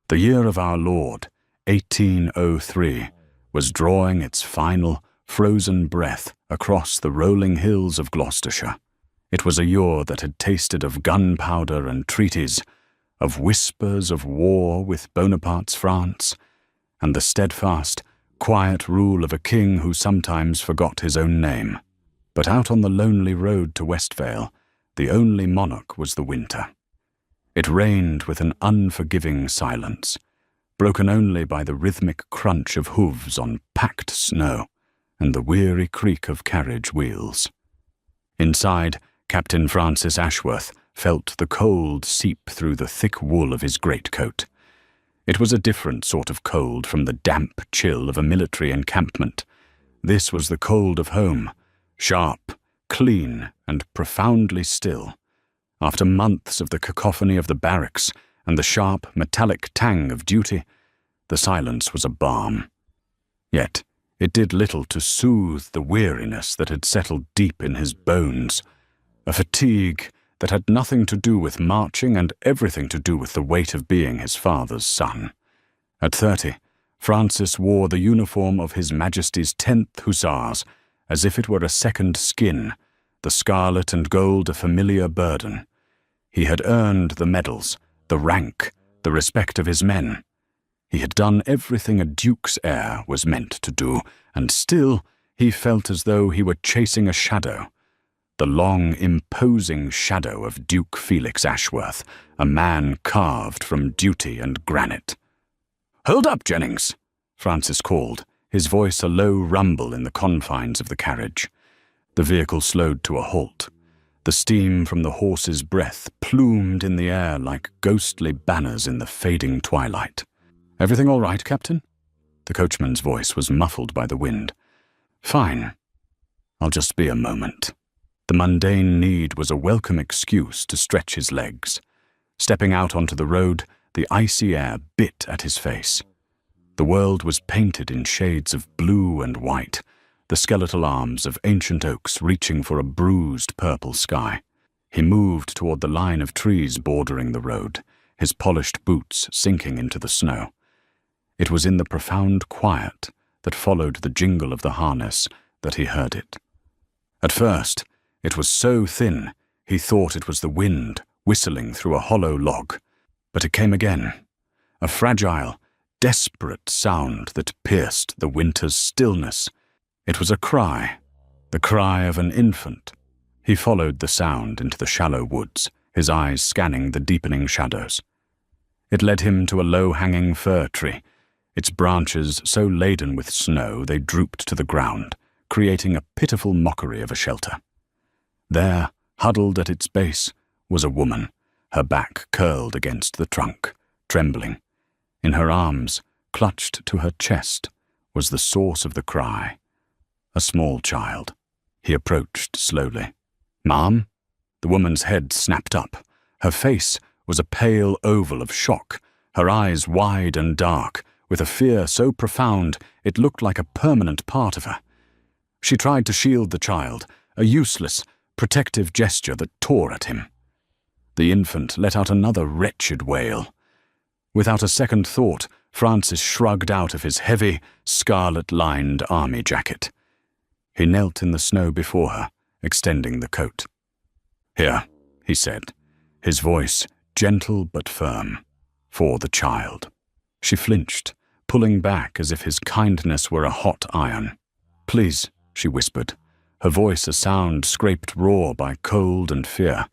The year of our Lord, 1803, was drawing its final, frozen breath across the rolling hills of Gloucestershire. It was a year that had tasted of gunpowder and treaties, of whispers of war with Bonaparte's France, and the steadfast, quiet rule of a king who sometimes forgot his own name. But out on the lonely road to Westvale, the only monarch was the winter. It rained with an unforgiving silence, broken only by the rhythmic crunch of hooves on packed snow and the weary creak of carriage wheels. Inside, Captain Francis Ashworth felt the cold seep through the thick wool of his greatcoat. It was a different sort of cold from the damp chill of a military encampment. This was the cold of home, sharp, clean, and profoundly still. After months of the cacophony of the barracks and the sharp, metallic tang of duty, the silence was a balm. Yet it did little to soothe the weariness that had settled deep in his bones, a fatigue that had nothing to do with marching and everything to do with the weight of being his father's son. At 30, Francis wore the uniform of His Majesty's 10th Hussars, as if it were a second skin, the scarlet and gold a familiar burden. He had earned the medals, the rank, the respect of his men. He had done everything a duke's heir was meant to do, and still he felt as though he were chasing a shadow. The long, imposing shadow of Duke Felix Ashworth, a man carved from duty and granite. "Hold up, Jennings," Francis called, his voice a low rumble in the confines of the carriage. The vehicle slowed to a halt. The steam from the horse's breath plumed in the air like ghostly banners in the fading twilight. "Everything all right, Captain?" The coachman's voice was muffled by the wind. "Fine. I'll just be a moment." The mundane need was a welcome excuse to stretch his legs. Stepping out onto the road, the icy air bit at his face. The world was painted in shades of blue and white, the skeletal arms of ancient oaks reaching for a bruised purple sky. He moved toward the line of trees bordering the road, his polished boots sinking into the snow. It was in the profound quiet that followed the jingle of the harness that he heard it. At first, it was so thin he thought it was the wind whistling through a hollow log, but it came again, a fragile, desperate sound that pierced the winter's stillness. It was a cry, the cry of an infant. He followed the sound into the shallow woods, his eyes scanning the deepening shadows. It led him to a low-hanging fir tree, its branches so laden with snow they drooped to the ground, creating a pitiful mockery of a shelter. There, huddled at its base, was a woman, her back curled against the trunk, trembling. In her arms, clutched to her chest, was the source of the cry. A small child. He approached slowly. "Ma'am?" The woman's head snapped up. Her face was a pale oval of shock, her eyes wide and dark, with a fear so profound it looked like a permanent part of her. She tried to shield the child, a useless, protective gesture that tore at him. The infant let out another wretched wail. Without a second thought, Francis shrugged out of his heavy, scarlet-lined army jacket. He knelt in the snow before her, extending the coat. "Here," he said, his voice gentle but firm, "for the child." She flinched, pulling back as if his kindness were a hot iron. "Please," she whispered, her voice a sound scraped raw by cold and fear.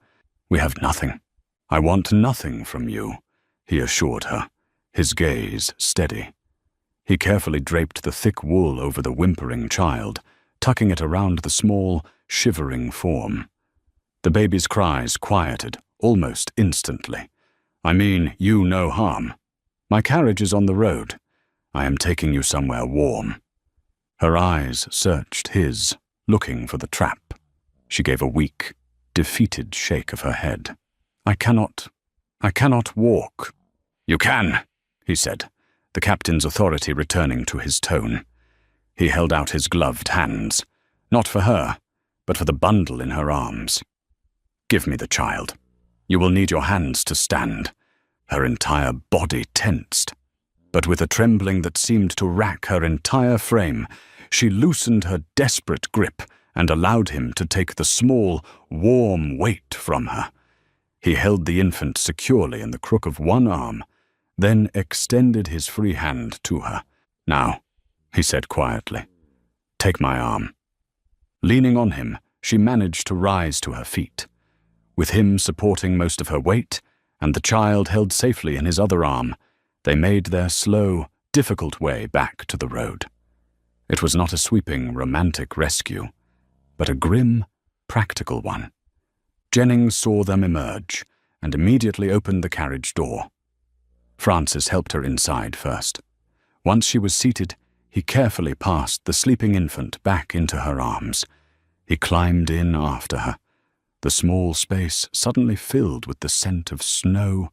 "We have nothing. I want nothing from you," he assured her, his gaze steady. He carefully draped the thick wool over the whimpering child, tucking it around the small, shivering form. The baby's cries quieted almost instantly. "I mean you no harm. My carriage is on the road. I am taking you somewhere warm." Her eyes searched his, looking for the trap. She gave a weak, defeated shake of her head. I cannot walk." "You can," he said, the captain's authority returning to his tone. He held out his gloved hands, not for her, but for the bundle in her arms. "Give me the child. You will need your hands to stand. Her entire body tensed. But with a trembling that seemed to rack her entire frame, she loosened her desperate grip and allowed him to take the small, warm weight from her. He held the infant securely in the crook of one arm, then extended his free hand to her. "Now," he said quietly, "take my arm." Leaning on him, she managed to rise to her feet. With him supporting most of her weight, and the child held safely in his other arm, they made their slow, difficult way back to the road. It was not a sweeping, romantic rescue, but a grim, practical one. Jennings saw them emerge and immediately opened the carriage door. Francis helped her inside first. Once she was seated, he carefully passed the sleeping infant back into her arms. He climbed in after her. The small space suddenly filled with the scent of snow,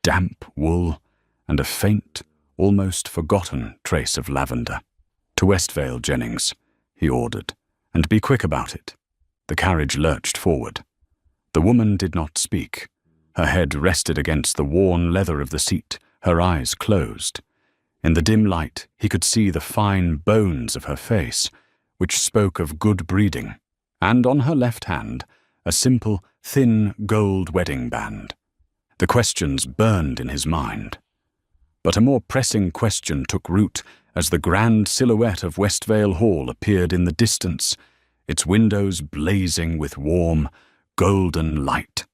damp wool, and a faint, almost forgotten trace of lavender. "To Westvale, Jennings," he ordered, "and be quick about it." The carriage lurched forward. The woman did not speak. Her head rested against the worn leather of the seat, her eyes closed. In the dim light, he could see the fine bones of her face, which spoke of good breeding, and on her left hand, a simple, thin gold wedding band. The questions burned in his mind. But a more pressing question took root as the grand silhouette of Westvale Hall appeared in the distance, its windows blazing with warm, golden light.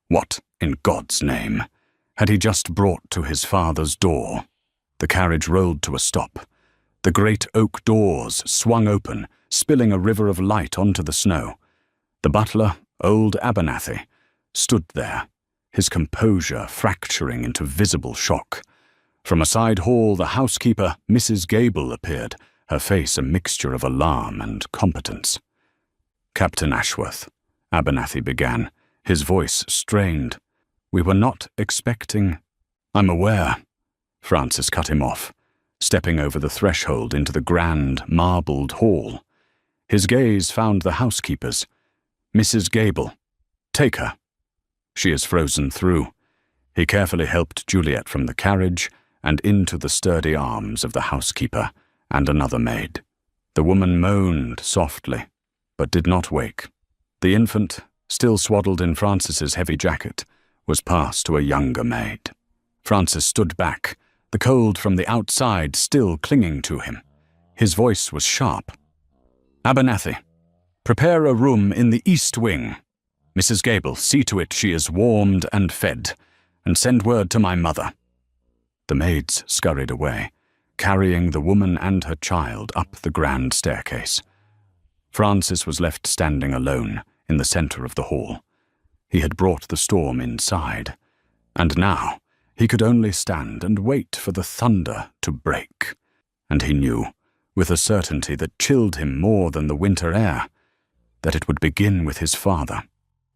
What, in God's name, had he just brought to his father's door? The carriage rolled to a stop. The great oak doors swung open, spilling a river of light onto the snow. The butler, old Abernathy, stood there, his composure fracturing into visible shock. From a side hall, the housekeeper, Mrs. Gable, appeared, her face a mixture of alarm and competence. "Captain Ashworth," Abernathy began, his voice strained. "We were not expecting—" "I'm aware," Francis cut him off, stepping over the threshold into the grand, marbled hall. His gaze found the housekeeper's. "Mrs. Gable, take her. She is frozen through." He carefully helped Juliet from the carriage and into the sturdy arms of the housekeeper and another maid. The woman moaned softly, but did not wake. The infant, still swaddled in Francis's heavy jacket, was passed to a younger maid. Francis stood back, the cold from the outside still clinging to him. His voice was sharp. "Abernathy, prepare a room in the east wing. Mrs. Gable, see to it she is warmed and fed, and send word to my mother." The maids scurried away, carrying the woman and her child up the grand staircase. Francis was left standing alone in the center of the hall. He had brought the storm inside, and now he could only stand and wait for the thunder to break. And he knew, with a certainty that chilled him more than the winter air, that it would begin with his father.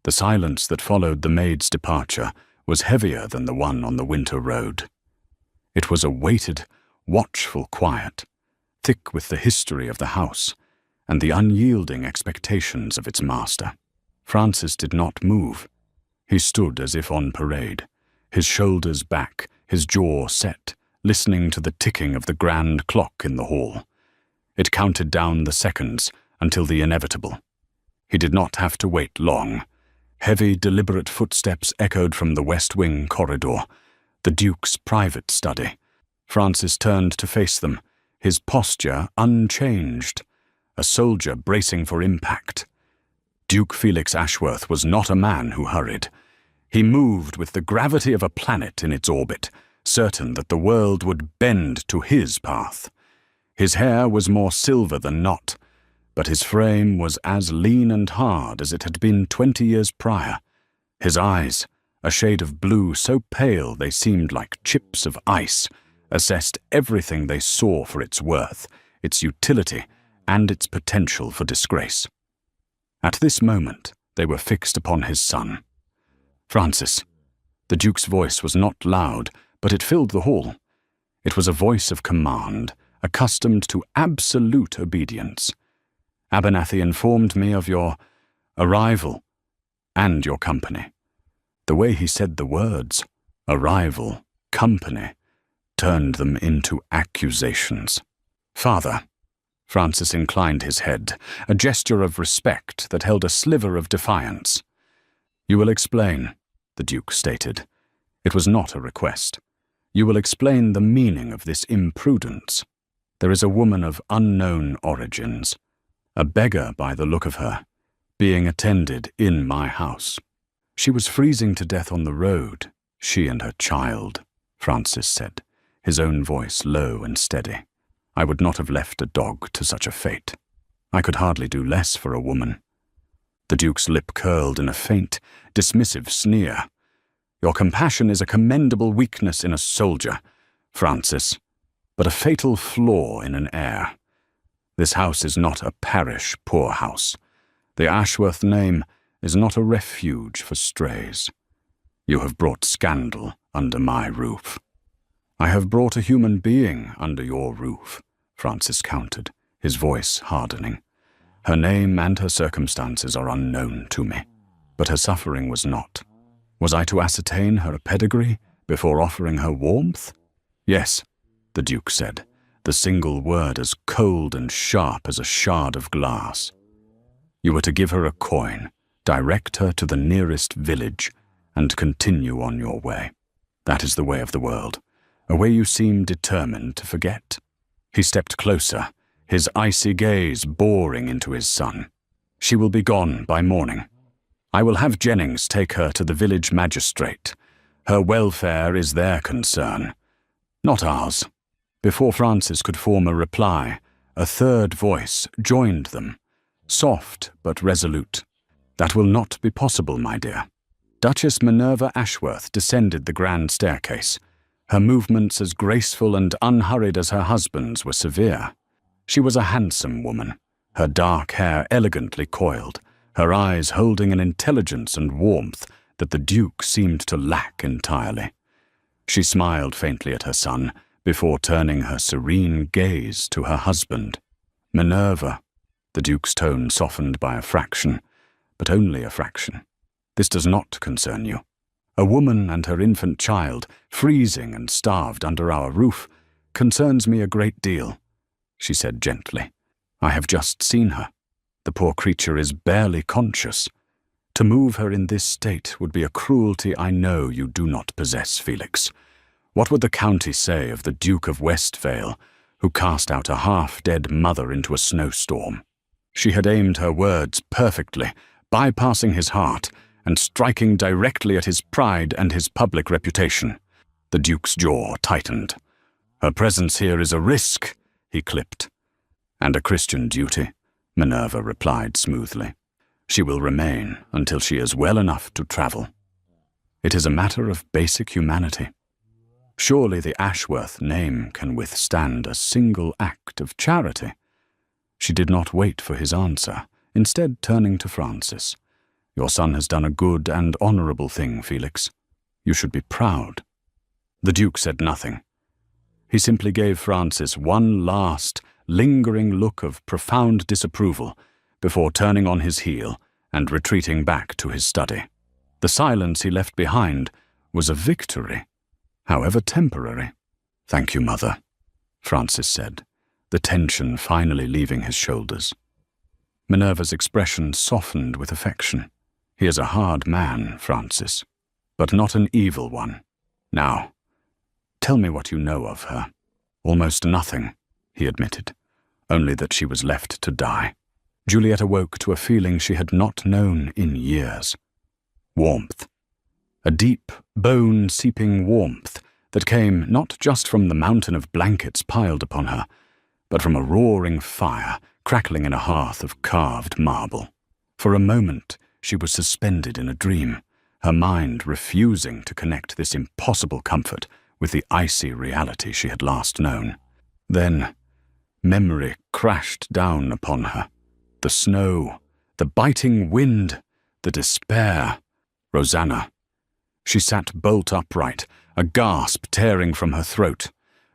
The silence that followed the maid's departure was heavier than the one on the winter road. It was a weighted, watchful quiet, thick with the history of the house and the unyielding expectations of its master. Francis did not move. He stood as if on parade, his shoulders back, his jaw set, listening to the ticking of the grand clock in the hall. It counted down the seconds until the inevitable. He did not have to wait long. Heavy, deliberate footsteps echoed from the West Wing corridor, the Duke's private study. Francis turned to face them, his posture unchanged, a soldier bracing for impact. Duke Felix Ashworth was not a man who hurried. He moved with the gravity of a planet in its orbit, certain that the world would bend to his path. His hair was more silver than not, but his frame was as lean and hard as it had been 20 years prior. His eyes, a shade of blue so pale they seemed like chips of ice, assessed everything they saw for its worth, its utility, and its potential for disgrace. At this moment, they were fixed upon his son. "Francis." The Duke's voice was not loud, but it filled the hall. It was a voice of command, accustomed to absolute obedience. "Abernathy informed me of your arrival and your company." The way he said the words, arrival company turned them into accusations. "Father," Francis inclined his head, a gesture of respect that held a sliver of defiance. "You will explain," the Duke stated. It was not a request. "You will explain the meaning of this imprudence. There is a woman of unknown origins, a beggar by the look of her, being attended in my house. She was freezing to death on the road, she and her child," Francis said, his own voice low and steady. "I would not have left a dog to such a fate. I could hardly do less for a woman." The Duke's lip curled in a faint, dismissive sneer. "Your compassion is a commendable weakness in a soldier, Francis, but a fatal flaw in an heir. This house is not a parish poorhouse. The Ashworth name is not a refuge for strays. You have brought scandal under my roof." "I have brought a human being under your roof," Francis countered, his voice hardening. "Her name and her circumstances are unknown to me, but her suffering was not. Was I to ascertain her pedigree before offering her warmth?" "Yes," the Duke said, the single word as cold and sharp as a shard of glass. "You were to give her a coin, direct her to the nearest village, and continue on your way. That is the way of the world, a way you seem determined to forget." He stepped closer, his icy gaze boring into his son. "She will be gone by morning. I will have Jennings take her to the village magistrate. Her welfare is their concern, not ours." Before Francis could form a reply, a third voice joined them, soft but resolute. "That will not be possible, my dear." Duchess Minerva Ashworth descended the grand staircase, her movements as graceful and unhurried as her husband's were severe. She was a handsome woman, her dark hair elegantly coiled, her eyes holding an intelligence and warmth that the Duke seemed to lack entirely. She smiled faintly at her son before turning her serene gaze to her husband. "Minerva," the Duke's tone softened by a fraction, but only a fraction. "This does not concern you. A woman and her infant child, freezing and starved under our roof, concerns me a great deal," she said gently. "I have just seen her. The poor creature is barely conscious. To move her in this state would be a cruelty I know you do not possess, Felix. What would the county say of the Duke of Westvale, who cast out a half-dead mother into a snowstorm?" She had aimed her words perfectly, bypassing his heart and striking directly at his pride and his public reputation. The Duke's jaw tightened. "Her presence here is a risk," he clipped. "And a Christian duty," Minerva replied smoothly. "She will remain until she is well enough to travel. It is a matter of basic humanity. Surely the Ashworth name can withstand a single act of charity." She did not wait for his answer, instead turning to Francis. "Your son has done a good and honorable thing, Felix. You should be proud." The Duke said nothing. He simply gave Francis one last, lingering look of profound disapproval before turning on his heel and retreating back to his study. The silence he left behind was a victory, however temporary. "Thank you, Mother," Francis said, the tension finally leaving his shoulders. Minerva's expression softened with affection. "He is a hard man, Francis, but not an evil one. Now, tell me what you know of her." "Almost nothing," he admitted, "only that she was left to die." Juliet awoke to a feeling she had not known in years. Warmth. A deep, bone-seeping warmth that came not just from the mountain of blankets piled upon her, but from a roaring fire crackling in a hearth of carved marble. For a moment, she was suspended in a dream, her mind refusing to connect this impossible comfort with the icy reality she had last known. Then, memory crashed down upon her. The snow, the biting wind, the despair. Rosanna. She sat bolt upright, a gasp tearing from her throat.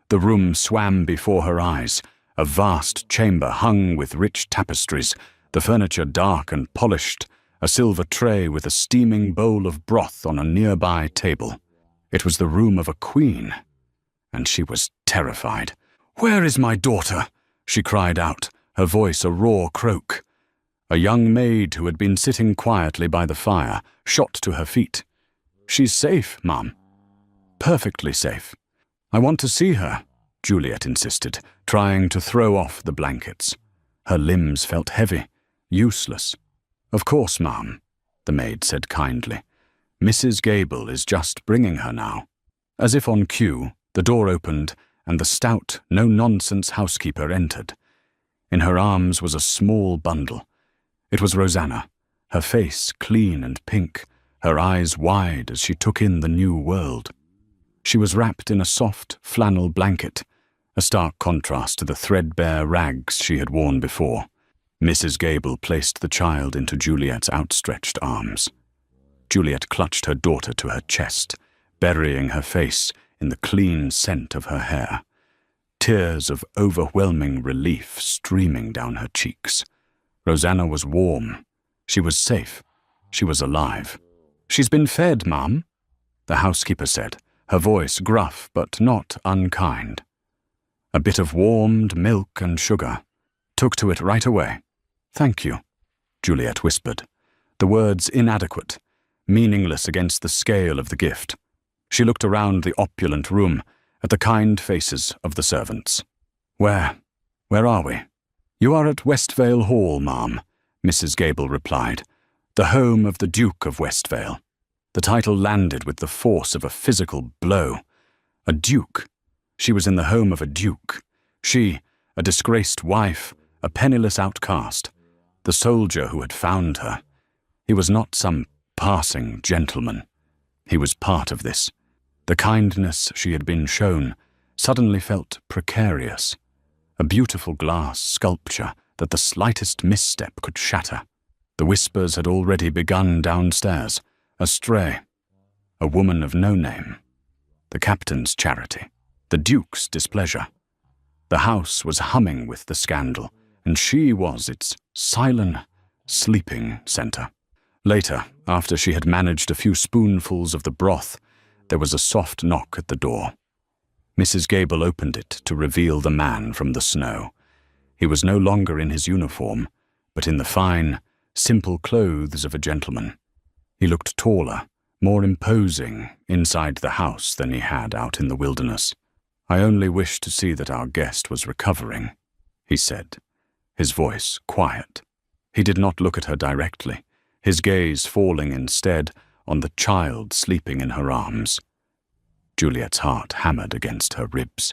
The room swam before her eyes, a vast chamber hung with rich tapestries, the furniture dark and polished, a silver tray with a steaming bowl of broth on a nearby table. It was the room of a queen, and she was terrified. "Where is my daughter?" she cried out, her voice a raw croak. A young maid who had been sitting quietly by the fire shot to her feet. "She's safe, Mum. Perfectly safe." "I want to see her," Juliet insisted, trying to throw off the blankets. Her limbs felt heavy, useless. "Of course, Ma'am," the maid said kindly. "Mrs. Gable is just bringing her now." As if on cue, the door opened and the stout, no-nonsense housekeeper entered. In her arms was a small bundle. It was Rosanna, her face clean and pink, her eyes wide as she took in the new world. She was wrapped in a soft flannel blanket, a stark contrast to the threadbare rags she had worn before. Mrs. Gable placed the child into Juliet's outstretched arms. Juliet clutched her daughter to her chest, burying her face in the clean scent of her hair, tears of overwhelming relief streaming down her cheeks. Rosanna was warm. She was safe. She was alive. "She's been fed, Mum," the housekeeper said, her voice gruff but not unkind. "A bit of warmed milk and sugar. Took to it right away." "Thank you," Juliet whispered, the words inadequate, meaningless against the scale of the gift. She looked around the opulent room, at the kind faces of the servants. Where are we?" "You are at Westvale Hall, Ma'am," Mrs. Gable replied, "the home of the Duke of Westvale." The title landed with the force of a physical blow. A duke. She was in the home of a duke. She, a disgraced wife, a penniless outcast. The soldier who had found her. He was not some passing gentleman. He was part of this. The kindness she had been shown suddenly felt precarious. A beautiful glass sculpture that the slightest misstep could shatter. The whispers had already begun downstairs. A stray. A woman of no name. The captain's charity. The Duke's displeasure. The house was humming with the scandal, and she was its silent, sleeping center. Later, after she had managed a few spoonfuls of the broth, there was a soft knock at the door. Mrs. Gable opened it to reveal the man from the snow. He was no longer in his uniform, but in the fine, simple clothes of a gentleman. He looked taller, more imposing inside the house than he had out in the wilderness. "I only wished to see that our guest was recovering," he said, his voice quiet. He did not look at her directly, his gaze falling instead on the child sleeping in her arms. Juliet's heart hammered against her ribs.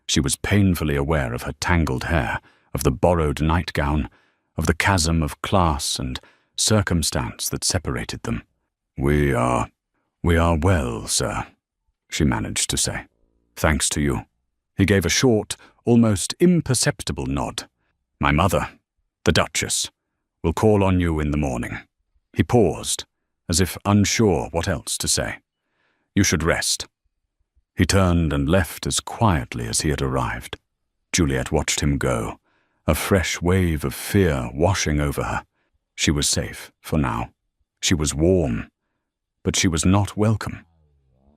She was painfully aware of her tangled hair, of the borrowed nightgown, of the chasm of class and circumstance that separated them. We are well, sir," she managed to say. "Thanks to you." He gave a short, almost imperceptible nod. "My mother, the Duchess, will call on you in the morning." He paused, as if unsure what else to say. "You should rest." He turned and left as quietly as he had arrived. Juliet watched him go, a fresh wave of fear washing over her. She was safe for now. She was warm, but she was not welcome.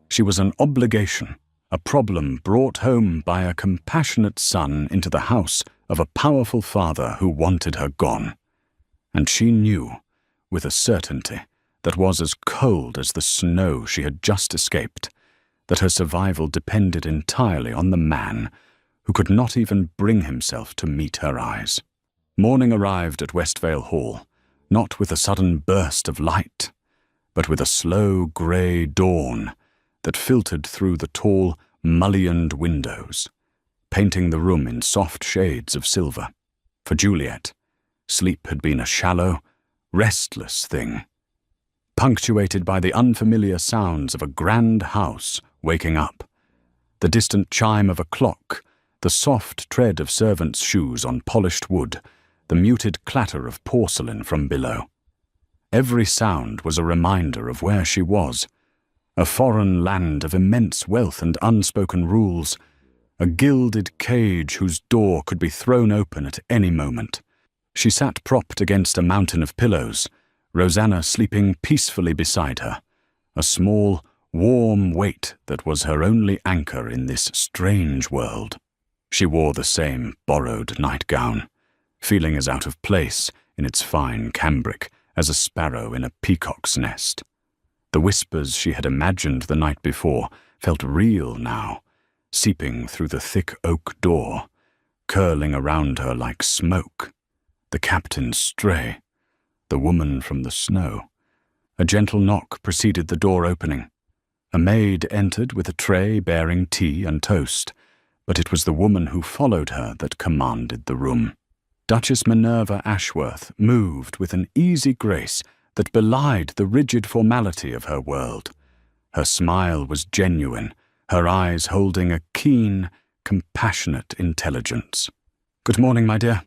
She was an obligation, a problem brought home by a compassionate son into the house of a powerful father who wanted her gone. And she knew, with a certainty that was as cold as the snow she had just escaped, that her survival depended entirely on the man who could not even bring himself to meet her eyes. Morning arrived at Westvale Hall, not with a sudden burst of light, but with a slow grey dawn that filtered through the tall, mullioned windows, painting the room in soft shades of silver. For Juliet, sleep had been a shallow, restless thing, punctuated by the unfamiliar sounds of a grand house waking up, the distant chime of a clock, the soft tread of servants' shoes on polished wood, the muted clatter of porcelain from below. Every sound was a reminder of where she was, a foreign land of immense wealth and unspoken rules, a gilded cage whose door could be thrown open at any moment. She sat propped against a mountain of pillows, Rosanna sleeping peacefully beside her, a small, warm weight that was her only anchor in this strange world. She wore the same borrowed nightgown, feeling as out of place in its fine cambric as a sparrow in a peacock's nest. The whispers she had imagined the night before felt real now, seeping through the thick oak door, curling around her like smoke. The captain's stray, the woman from the snow. A gentle knock preceded the door opening. A maid entered with a tray bearing tea and toast, but it was the woman who followed her that commanded the room. Duchess Minerva Ashworth moved with an easy grace that belied the rigid formality of her world. Her smile was genuine, her eyes holding a keen, compassionate intelligence. "Good morning, my dear,"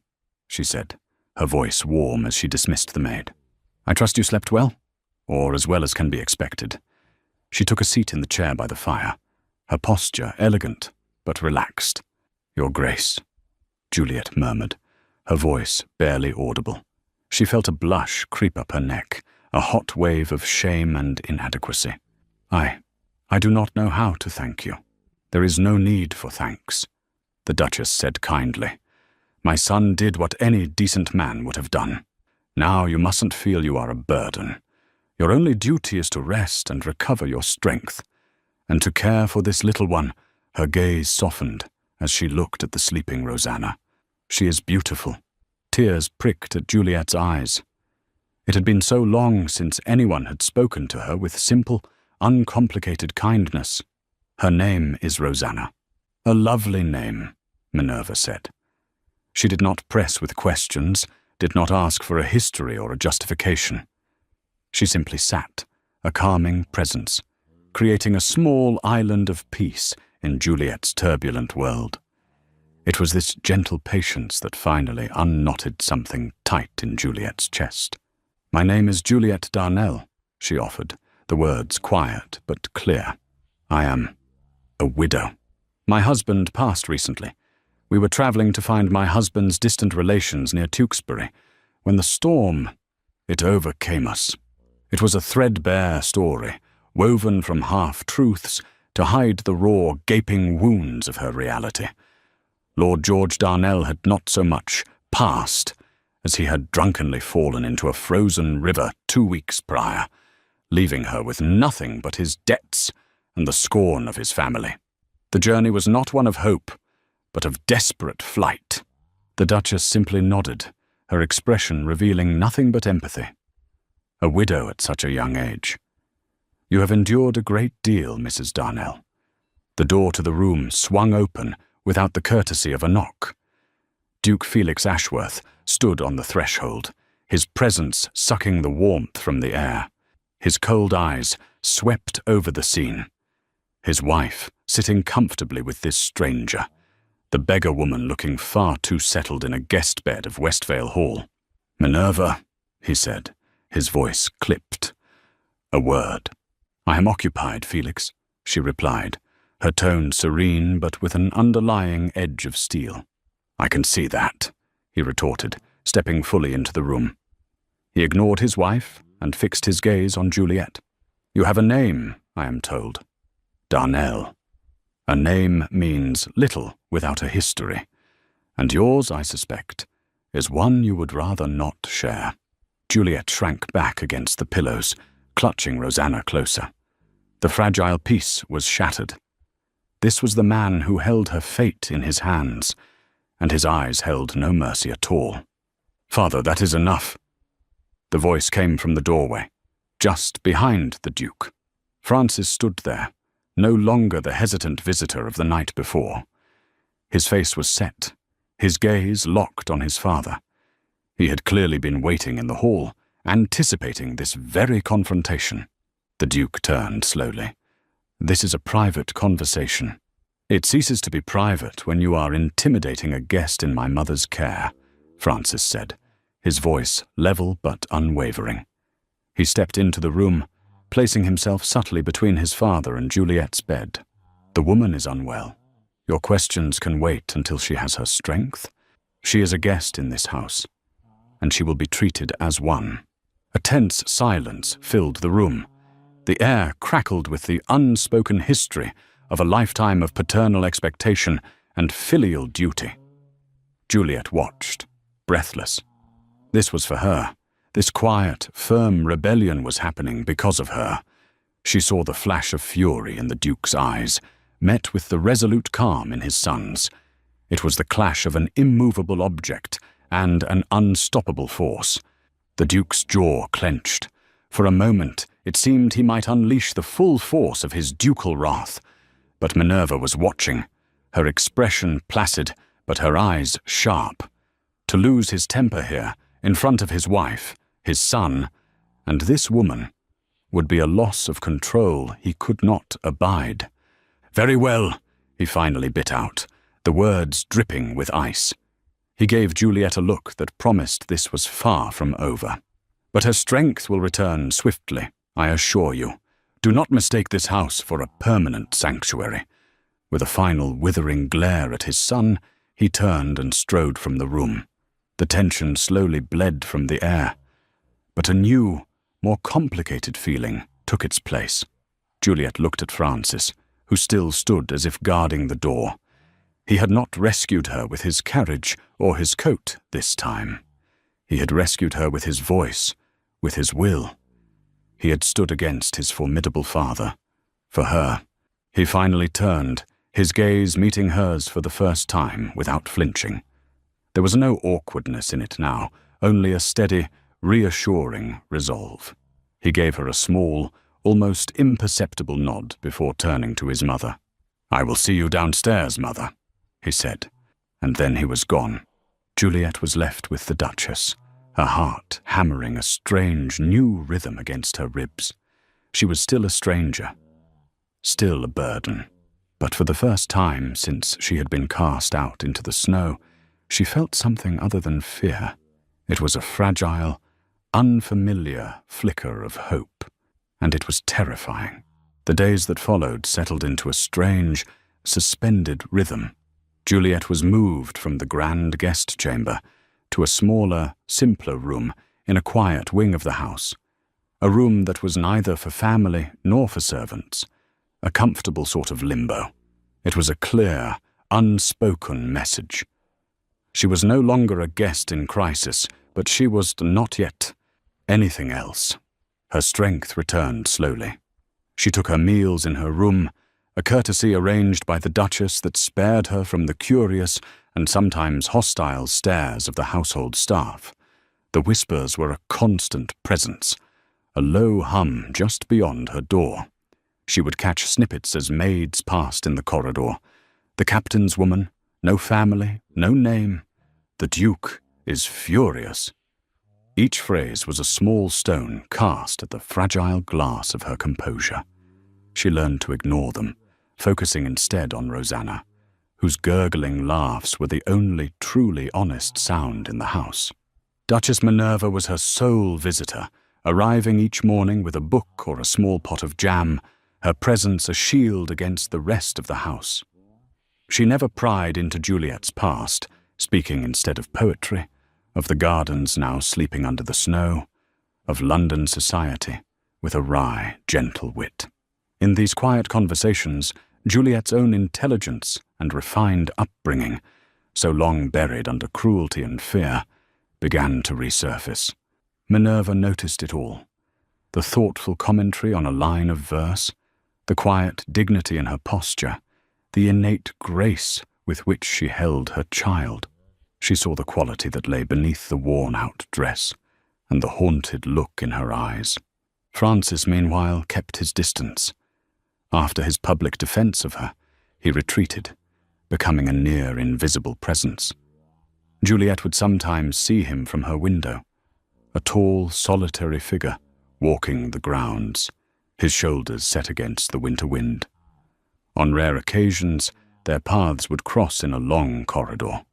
she said, her voice warm as she dismissed the maid. "I trust you slept well, or as well as can be expected." She took a seat in the chair by the fire, her posture elegant but relaxed. "Your Grace," Juliet murmured, her voice barely audible. She felt a blush creep up her neck, a hot wave of shame and inadequacy. I do not know how to thank you." "There is no need for thanks," the Duchess said kindly. "My son did what any decent man would have done. Now you mustn't feel you are a burden. Your only duty is to rest and recover your strength, and to care for this little one." Her gaze softened as she looked at the sleeping Rosanna. "She is beautiful." Tears pricked at Juliet's eyes. It had been so long since anyone had spoken to her with simple, uncomplicated kindness. "Her name is Rosanna." "A lovely name," Minerva said. She did not press with questions, did not ask for a history or a justification. She simply sat, a calming presence, creating a small island of peace in Juliet's turbulent world. It was this gentle patience that finally unknotted something tight in Juliet's chest. "My name is Juliet Darnell," she offered, the words quiet but clear. "I am a widow. My husband passed recently. We were traveling to find my husband's distant relations near Tewkesbury, when the storm, it overcame us. It was a threadbare story, woven from half-truths to hide the raw, gaping wounds of her reality. Lord George Darnell had not so much passed as he had drunkenly fallen into a frozen river 2 weeks prior, leaving her with nothing but his debts and the scorn of his family. The journey was not one of hope, but of desperate flight." The Duchess simply nodded, her expression revealing nothing but empathy. A widow at such a young age. "You have endured a great deal, Mrs. Darnell." The door to the room swung open without the courtesy of a knock. Duke Felix Ashworth stood on the threshold, his presence sucking the warmth from the air. His cold eyes swept over the scene. His wife sitting comfortably with this stranger, the beggar woman looking far too settled in a guest bed of Westvale Hall. "Minerva," he said, his voice clipped. "A word." "I am occupied, Felix," she replied, her tone serene but with an underlying edge of steel. "I can see that," he retorted, stepping fully into the room. He ignored his wife and fixed his gaze on Juliet. "You have a name, I am told." "Darnell. A name means little without a history, and yours, I suspect, is one you would rather not share." Juliet shrank back against the pillows, clutching Rosanna closer. The fragile peace was shattered. This was the man who held her fate in his hands, and his eyes held no mercy at all. "Father, that is enough." The voice came from the doorway, just behind the Duke. Francis stood there, no longer the hesitant visitor of the night before. His face was set, his gaze locked on his father. He had clearly been waiting in the hall, anticipating this very confrontation. The Duke turned slowly. "This is a private conversation." "It ceases to be private when you are intimidating a guest in my mother's care," Francis said, his voice level but unwavering. He stepped into the room, placing himself subtly between his father and Juliet's bed. "The woman is unwell. Your questions can wait until she has her strength. She is a guest in this house, and she will be treated as one." A tense silence filled the room. The air crackled with the unspoken history of a lifetime of paternal expectation and filial duty. Juliet watched, breathless. This was for her. This quiet, firm rebellion was happening because of her. She saw the flash of fury in the Duke's eyes, met with the resolute calm in his son's. It was the clash of an immovable object and an unstoppable force. The Duke's jaw clenched. For a moment, it seemed he might unleash the full force of his ducal wrath. But Minerva was watching, her expression placid, but her eyes sharp. To lose his temper here, in front of his wife, his son, and this woman, would be a loss of control he could not abide. "Very well," he finally bit out, the words dripping with ice. He gave Juliet a look that promised this was far from over. "But her strength will return swiftly, I assure you. Do not mistake this house for a permanent sanctuary." With a final withering glare at his son, he turned and strode from the room. The tension slowly bled from the air. But a new, more complicated feeling took its place. Juliet looked at Francis, who still stood as if guarding the door. He had not rescued her with his carriage or his coat this time. He had rescued her with his voice, with his will. He had stood against his formidable father. For her. He finally turned, his gaze meeting hers for the first time without flinching. There was no awkwardness in it now, only a steady, reassuring resolve. He gave her a small, almost imperceptible nod before turning to his mother. "I will see you downstairs, mother," he said, and then he was gone. Juliet was left with the Duchess, her heart hammering a strange new rhythm against her ribs. She was still a stranger, still a burden, but for the first time since she had been cast out into the snow, she felt something other than fear. It was a fragile, unfamiliar flicker of hope, and it was terrifying. The days that followed settled into a strange, suspended rhythm. Juliet was moved from the grand guest chamber to a smaller, simpler room in a quiet wing of the house, a room that was neither for family nor for servants, a comfortable sort of limbo. It was a clear, unspoken message. She was no longer a guest in crisis, but she was not yet anything else. Her strength returned slowly. She took her meals in her room, a courtesy arranged by the Duchess that spared her from the curious and sometimes hostile stares of the household staff. The whispers were a constant presence, a low hum just beyond her door. She would catch snippets as maids passed in the corridor. "The captain's woman, no family, no name. The Duke is furious." Each phrase was a small stone cast at the fragile glass of her composure. She learned to ignore them, focusing instead on Rosanna, whose gurgling laughs were the only truly honest sound in the house. Duchess Minerva was her sole visitor, arriving each morning with a book or a small pot of jam, her presence a shield against the rest of the house. She never pried into Juliet's past, speaking instead of poetry, of the gardens now sleeping under the snow, of London society with a wry, gentle wit. In these quiet conversations, Juliet's own intelligence and refined upbringing, so long buried under cruelty and fear, began to resurface. Minerva noticed it all. The thoughtful commentary on a line of verse, the quiet dignity in her posture, the innate grace with which she held her child. She saw the quality that lay beneath the worn-out dress, and the haunted look in her eyes. Francis, meanwhile, kept his distance. After his public defense of her, he retreated, becoming a near invisible presence. Juliet would sometimes see him from her window, a tall, solitary figure walking the grounds, his shoulders set against the winter wind. On rare occasions, their paths would cross in a long corridor.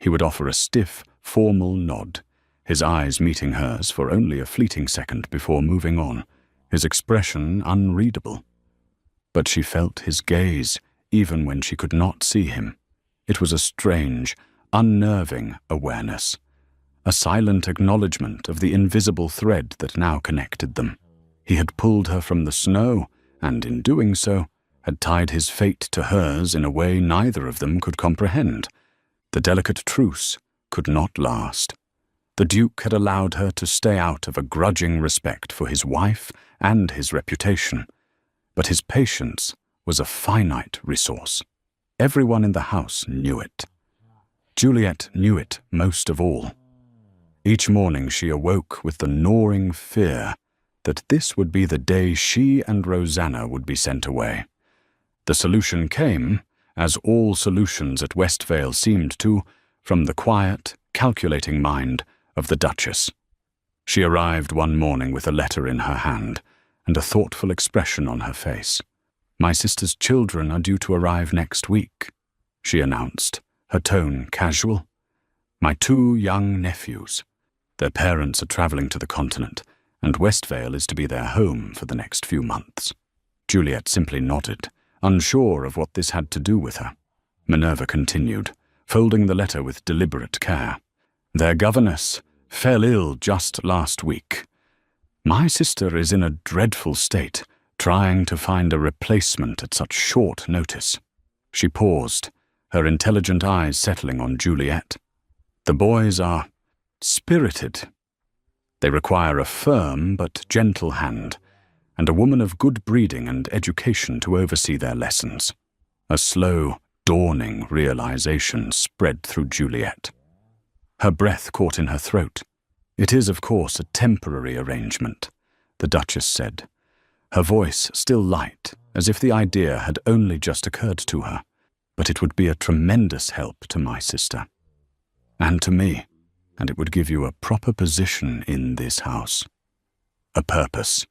He would offer a stiff, formal nod, his eyes meeting hers for only a fleeting second before moving on, his expression unreadable. But she felt his gaze even when she could not see him. It was a strange, unnerving awareness, a silent acknowledgement of the invisible thread that now connected them. He had pulled her from the snow, and in doing so, had tied his fate to hers in a way neither of them could comprehend. The delicate truce could not last. The Duke had allowed her to stay out of a grudging respect for his wife and his reputation, but his patience was a finite resource. Everyone in the house knew it. Juliet knew it most of all. Each morning she awoke with the gnawing fear that this would be the day she and Rosanna would be sent away. The solution came, as all solutions at Westvale seemed to, from the quiet, calculating mind of the Duchess. She arrived one morning with a letter in her hand and a thoughtful expression on her face. "My sister's children are due to arrive next week," she announced, her tone casual. "My 2 young nephews. Their parents are traveling to the continent, and Westvale is to be their home for the next few months." Juliet simply nodded, unsure of what this had to do with her. Minerva continued, folding the letter with deliberate care. "Their governess fell ill just last week. My sister is in a dreadful state, trying to find a replacement at such short notice." She paused, her intelligent eyes settling on Juliet. "The boys are spirited. They require a firm but gentle hand, and a woman of good breeding and education to oversee their lessons." A slow, dawning realization spread through Juliet. Her breath caught in her throat. "It is, of course, a temporary arrangement," the Duchess said, her voice still light, as if the idea had only just occurred to her. "But it would be a tremendous help to my sister. And to me, and it would give you a proper position in this house. A purpose.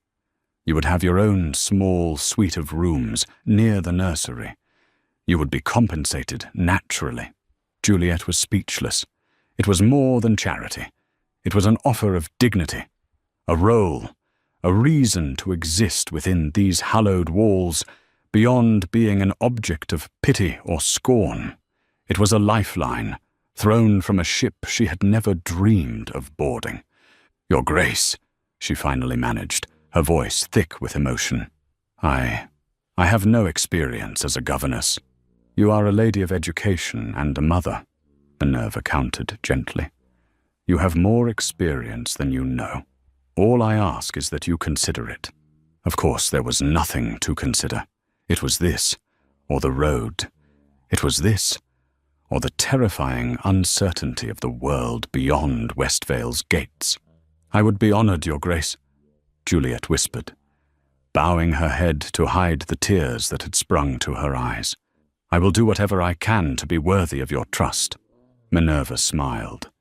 You would have your own small suite of rooms near the nursery. You would be compensated naturally." Juliet was speechless. It was more than charity. It was an offer of dignity, a role, a reason to exist within these hallowed walls, beyond being an object of pity or scorn. It was a lifeline, thrown from a ship she had never dreamed of boarding. "Your Grace," she finally managed, her voice thick with emotion. I have no experience as a governess." "You are a lady of education and a mother," Minerva countered gently. "You have more experience than you know. All I ask is that you consider it." Of course, there was nothing to consider. It was this, or the road. It was this, or the terrifying uncertainty of the world beyond Westvale's gates. "I would be honored, Your Grace," Juliet whispered, bowing her head to hide the tears that had sprung to her eyes. "I will do whatever I can to be worthy of your trust." Minerva smiled,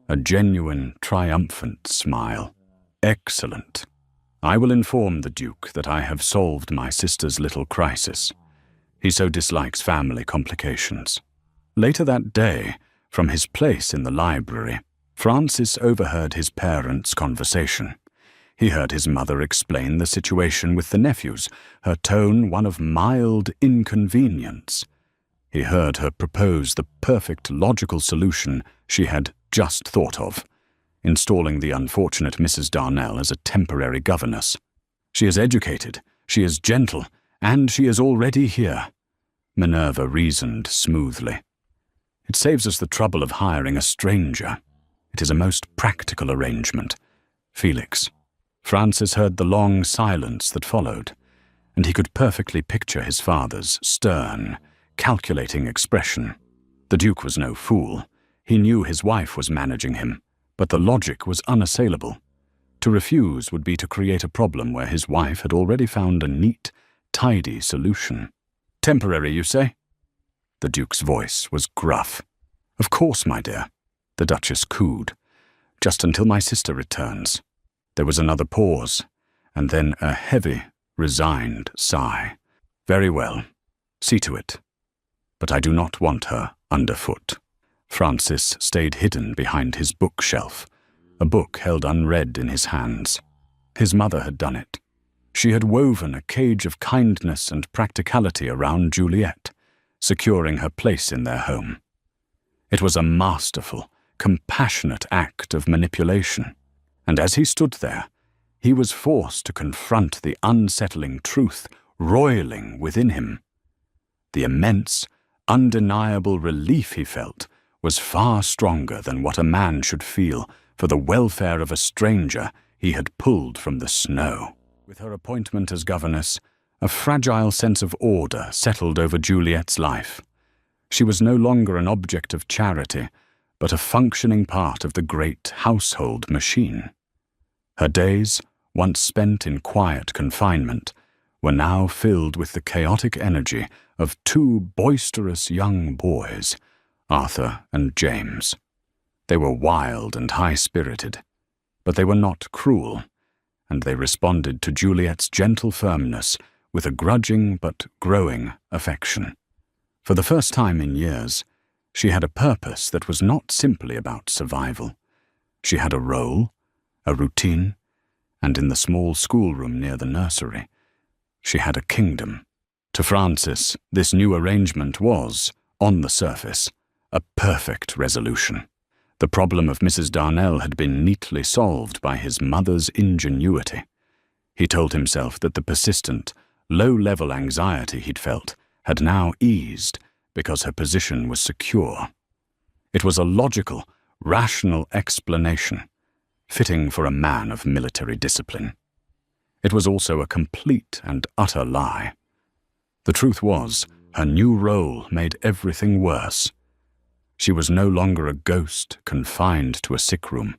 a genuine, triumphant smile. "Excellent. I will inform the Duke that I have solved my sister's little crisis. He so dislikes family complications." Later that day, from his place in the library, Francis overheard his parents' conversation. He heard his mother explain the situation with the nephews, her tone one of mild inconvenience. He heard her propose the perfect logical solution she had just thought of, installing the unfortunate Mrs. Darnell as a temporary governess. "She is educated, she is gentle, and she is already here," Minerva reasoned smoothly. "It saves us the trouble of hiring a stranger. It is a most practical arrangement. Felix." Francis heard the long silence that followed, and he could perfectly picture his father's stern, calculating expression. The Duke was no fool. He knew his wife was managing him, but the logic was unassailable. To refuse would be to create a problem where his wife had already found a neat, tidy solution. "Temporary, you say?" The Duke's voice was gruff. "Of course, my dear," the Duchess cooed. "Just until my sister returns." There was another pause, and then a heavy, resigned sigh. "Very well. See to it. But I do not want her underfoot." Francis stayed hidden behind his bookshelf, a book held unread in his hands. His mother had done it. She had woven a cage of kindness and practicality around Juliet, securing her place in their home. It was a masterful, compassionate act of manipulation, and as he stood there, He was forced to confront the unsettling truth roiling within him. The immense, undeniable relief he felt was far stronger than what a man should feel for the welfare of a stranger he had pulled from the snow. With her appointment as governess, a fragile sense of order settled over Juliet's life. She was no longer an object of charity, but a functioning part of the great household machine. Her days, once spent in quiet confinement, were now filled with the chaotic energy of two boisterous young boys, Arthur and James. They were wild and high-spirited, but they were not cruel, and they responded to Juliet's gentle firmness with a grudging but growing affection. For the first time in years, she had a purpose that was not simply about survival. She had a role, a routine, and in the small schoolroom near the nursery, she had a kingdom. To Francis, this new arrangement was, on the surface, a perfect resolution. The problem of Mrs. Darnell had been neatly solved by his mother's ingenuity. He told himself that the persistent, low-level anxiety he'd felt had now eased because her position was secure. It was a logical, rational explanation, fitting for a man of military discipline. It was also a complete and utter lie. The truth was, her new role made everything worse. She was no longer a ghost confined to a sick room.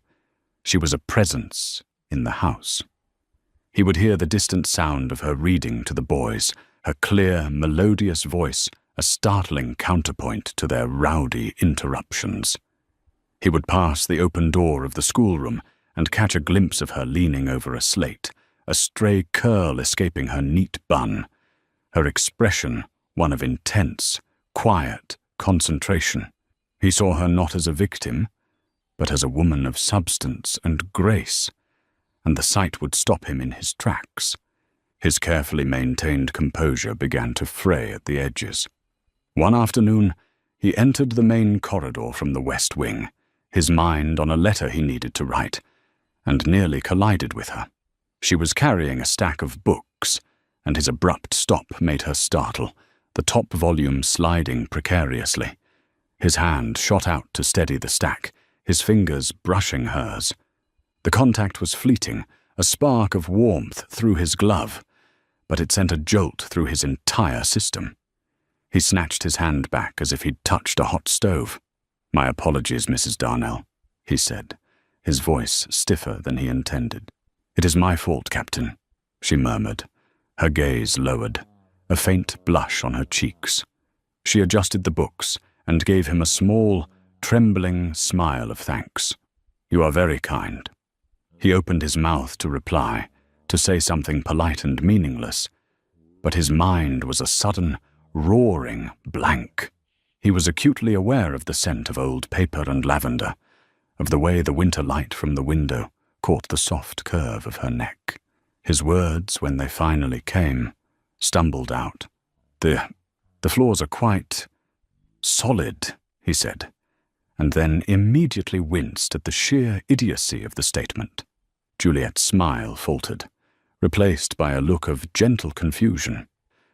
She was a presence in the house. He would hear the distant sound of her reading to the boys, her clear, melodious voice a startling counterpoint to their rowdy interruptions. He would pass the open door of the schoolroom and catch a glimpse of her leaning over a slate, a stray curl escaping her neat bun, her expression one of intense, quiet concentration. He saw her not as a victim, but as a woman of substance and grace, and the sight would stop him in his tracks. His carefully maintained composure began to fray at the edges. One afternoon, he entered the main corridor from the west wing, his mind on a letter he needed to write, and nearly collided with her. She was carrying a stack of books, and his abrupt stop made her startle, the top volume sliding precariously. His hand shot out to steady the stack, his fingers brushing hers. The contact was fleeting, a spark of warmth through his glove, but it sent a jolt through his entire system. He snatched his hand back as if he'd touched a hot stove. "My apologies, Mrs. Darnell," he said, his voice stiffer than he intended. "It is my fault, Captain," she murmured, her gaze lowered, a faint blush on her cheeks. She adjusted the books and gave him a small, trembling smile of thanks. "You are very kind." He opened his mouth to reply, to say something polite and meaningless, but his mind was a sudden, roaring blank. He was acutely aware of the scent of old paper and lavender, of the way the winter light from the window caught the soft curve of her neck. His words, when they finally came, stumbled out. The floors are quite solid," he said, and then immediately winced at the sheer idiocy of the statement. Juliet's smile faltered, replaced by a look of gentle confusion.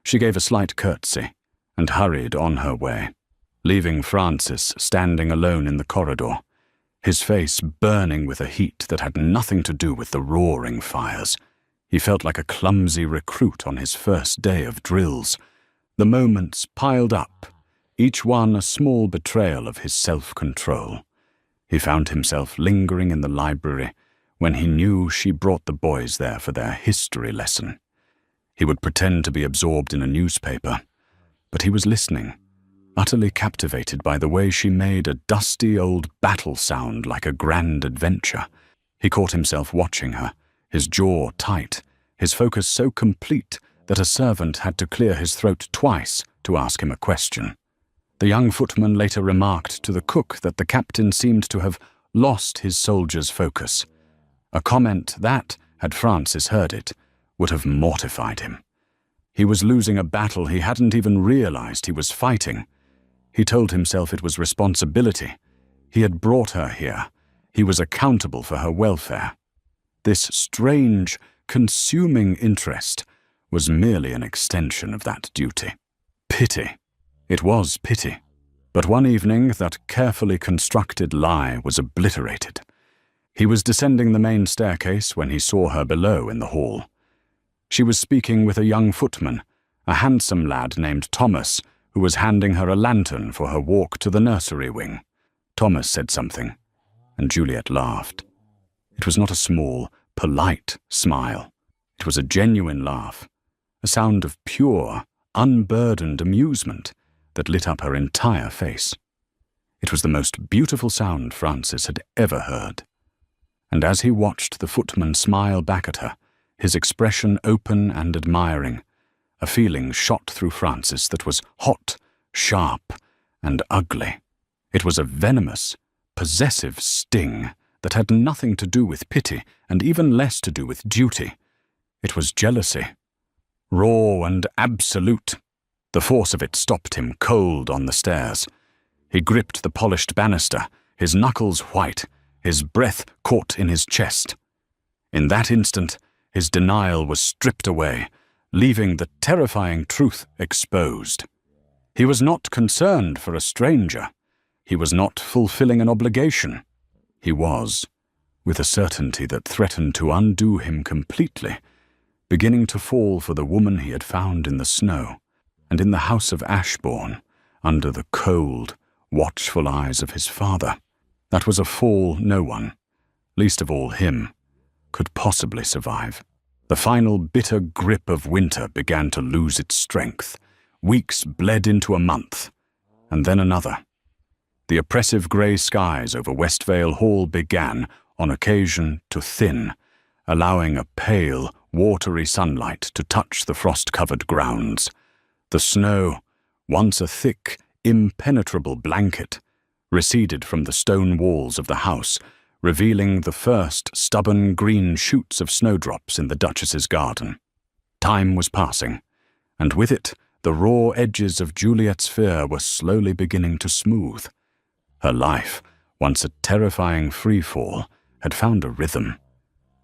She gave a slight curtsy and hurried on her way, leaving Francis standing alone in the corridor, his face burning with a heat that had nothing to do with the roaring fires. He felt like a clumsy recruit on his first day of drills. The moments piled up, each one a small betrayal of his self-control. He found himself lingering in the library when he knew she brought the boys there for their history lesson. He would pretend to be absorbed in a newspaper, but he was listening, utterly captivated by the way she made a dusty old battle sound like a grand adventure. He caught himself watching her, his jaw tight, his focus so complete that a servant had to clear his throat twice to ask him a question. The young footman later remarked to the cook that the captain seemed to have lost his soldier's focus, a comment that, had Francis heard it, would have mortified him. He was losing a battle he hadn't even realized he was fighting. He told himself it was responsibility. He had brought her here. He was accountable for her welfare. This strange, consuming interest was merely an extension of that duty. Pity. It was pity. But one evening that carefully constructed lie was obliterated. He was descending the main staircase when he saw her below in the hall. She was speaking with a young footman, a handsome lad named Thomas, who was handing her a lantern for her walk to the nursery wing. Thomas said something, and Juliet laughed. It was not a small, polite smile. It was a genuine laugh, a sound of pure, unburdened amusement that lit up her entire face. It was the most beautiful sound Francis had ever heard. And as he watched the footman smile back at her, his expression open and admiring, a feeling shot through Francis that was hot, sharp, and ugly. It was a venomous, possessive sting that had nothing to do with pity and even less to do with duty. It was jealousy, raw and absolute. The force of it stopped him cold on the stairs. He gripped the polished banister, his knuckles white, his breath caught in his chest. In that instant, his denial was stripped away, leaving the terrifying truth exposed. He was not concerned for a stranger. He was not fulfilling an obligation. He was, with a certainty that threatened to undo him completely, beginning to fall for the woman he had found in the snow and in the house of Ashbourne, under the cold, watchful eyes of his father. That was a fall no one, least of all him, could possibly survive. The final bitter grip of winter began to lose its strength. Weeks bled into a month, and then another. The oppressive grey skies over Westvale Hall began, on occasion, to thin, allowing a pale, watery sunlight to touch the frost-covered grounds. The snow, once a thick, impenetrable blanket, receded from the stone walls of the house, revealing the first stubborn green shoots of snowdrops in the Duchess's garden. Time was passing, and with it the raw edges of Juliet's fear were slowly beginning to smooth. Her life, once a terrifying free-fall, had found a rhythm.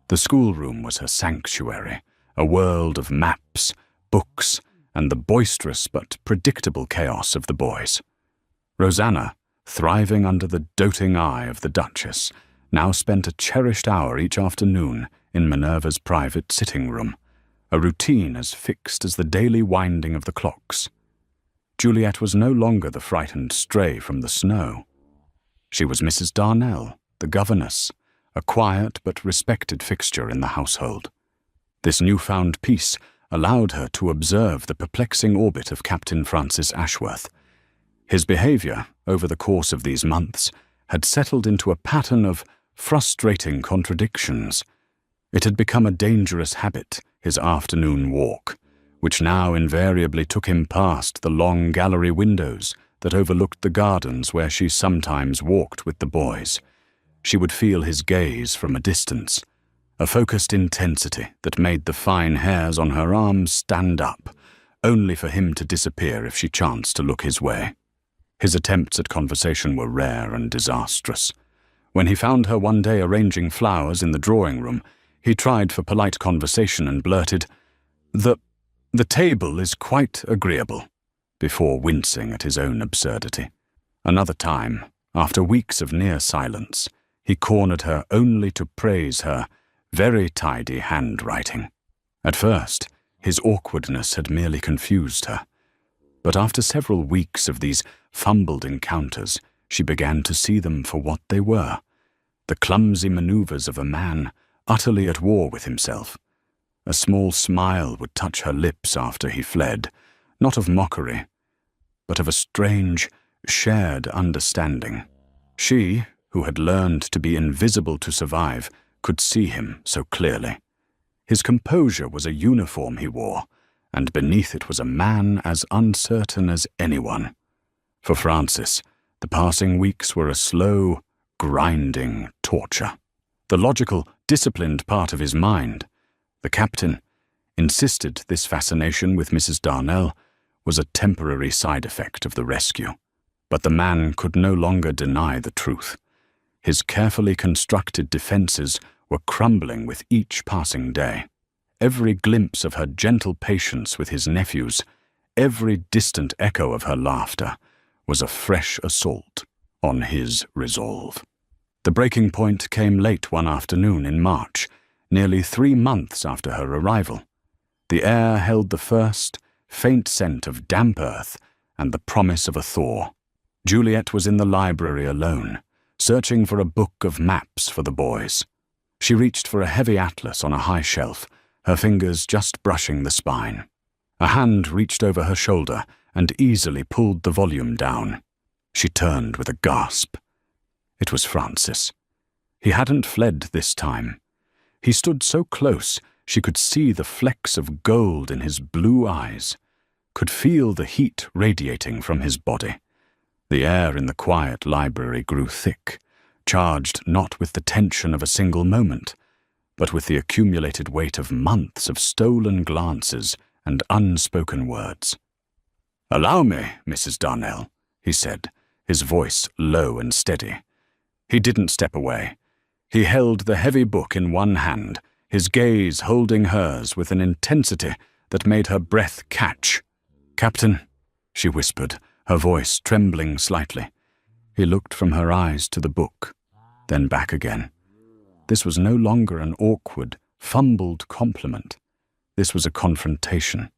The schoolroom was her sanctuary, a world of maps, books, and the boisterous but predictable chaos of the boys. Rosanna, thriving under the doting eye of the Duchess, now spent a cherished hour each afternoon in Minerva's private sitting room, a routine as fixed as the daily winding of the clocks. Juliet was no longer the frightened stray from the snow. She was Mrs. Darnell, the governess, a quiet but respected fixture in the household. This newfound peace allowed her to observe the perplexing orbit of Captain Francis Ashworth. His behavior, over the course of these months, had settled into a pattern of frustrating contradictions. It had become a dangerous habit, his afternoon walk, which now invariably took him past the long gallery windows that overlooked the gardens where she sometimes walked with the boys. She would feel his gaze from a distance, a focused intensity that made the fine hairs on her arms stand up, only for him to disappear if she chanced to look his way. His attempts at conversation were rare and disastrous. When he found her one day arranging flowers in the drawing-room, he tried for polite conversation and blurted, The table is quite agreeable," before wincing at his own absurdity. Another time, after weeks of near silence, he cornered her only to praise her very tidy handwriting. At first, his awkwardness had merely confused her, but after several weeks of these fumbled encounters, she began to see them for what they were, the clumsy maneuvers of a man utterly at war with himself. A small smile would touch her lips after he fled, not of mockery, but of a strange, shared understanding. She, who had learned to be invisible to survive, could see him so clearly. His composure was a uniform he wore, and beneath it was a man as uncertain as anyone. For Francis, the passing weeks were a slow, grinding torture. The logical, disciplined part of his mind, the captain, insisted this fascination with Mrs. Darnell was a temporary side effect of the rescue. But the man could no longer deny the truth. His carefully constructed defenses were crumbling with each passing day. Every glimpse of her gentle patience with his nephews, every distant echo of her laughter, was a fresh assault on his resolve. The breaking point came late one afternoon in March, nearly 3 months after her arrival. The air held the first, faint scent of damp earth and the promise of a thaw. Juliet was in the library alone, searching for a book of maps for the boys. She reached for a heavy atlas on a high shelf, her fingers just brushing the spine. A hand reached over her shoulder and easily pulled the volume down. She turned with a gasp. It was Francis. He hadn't fled this time. He stood so close she could see the flecks of gold in his blue eyes, could feel the heat radiating from his body. The air in the quiet library grew thick, charged not with the tension of a single moment, but with the accumulated weight of months of stolen glances and unspoken words. "Allow me, Mrs. Darnell," he said, his voice low and steady. He didn't step away. He held the heavy book in one hand, his gaze holding hers with an intensity that made her breath catch. "Captain," she whispered, her voice trembling slightly. He looked from her eyes to the book, then back again. This was no longer an awkward, fumbled compliment. This was a confrontation.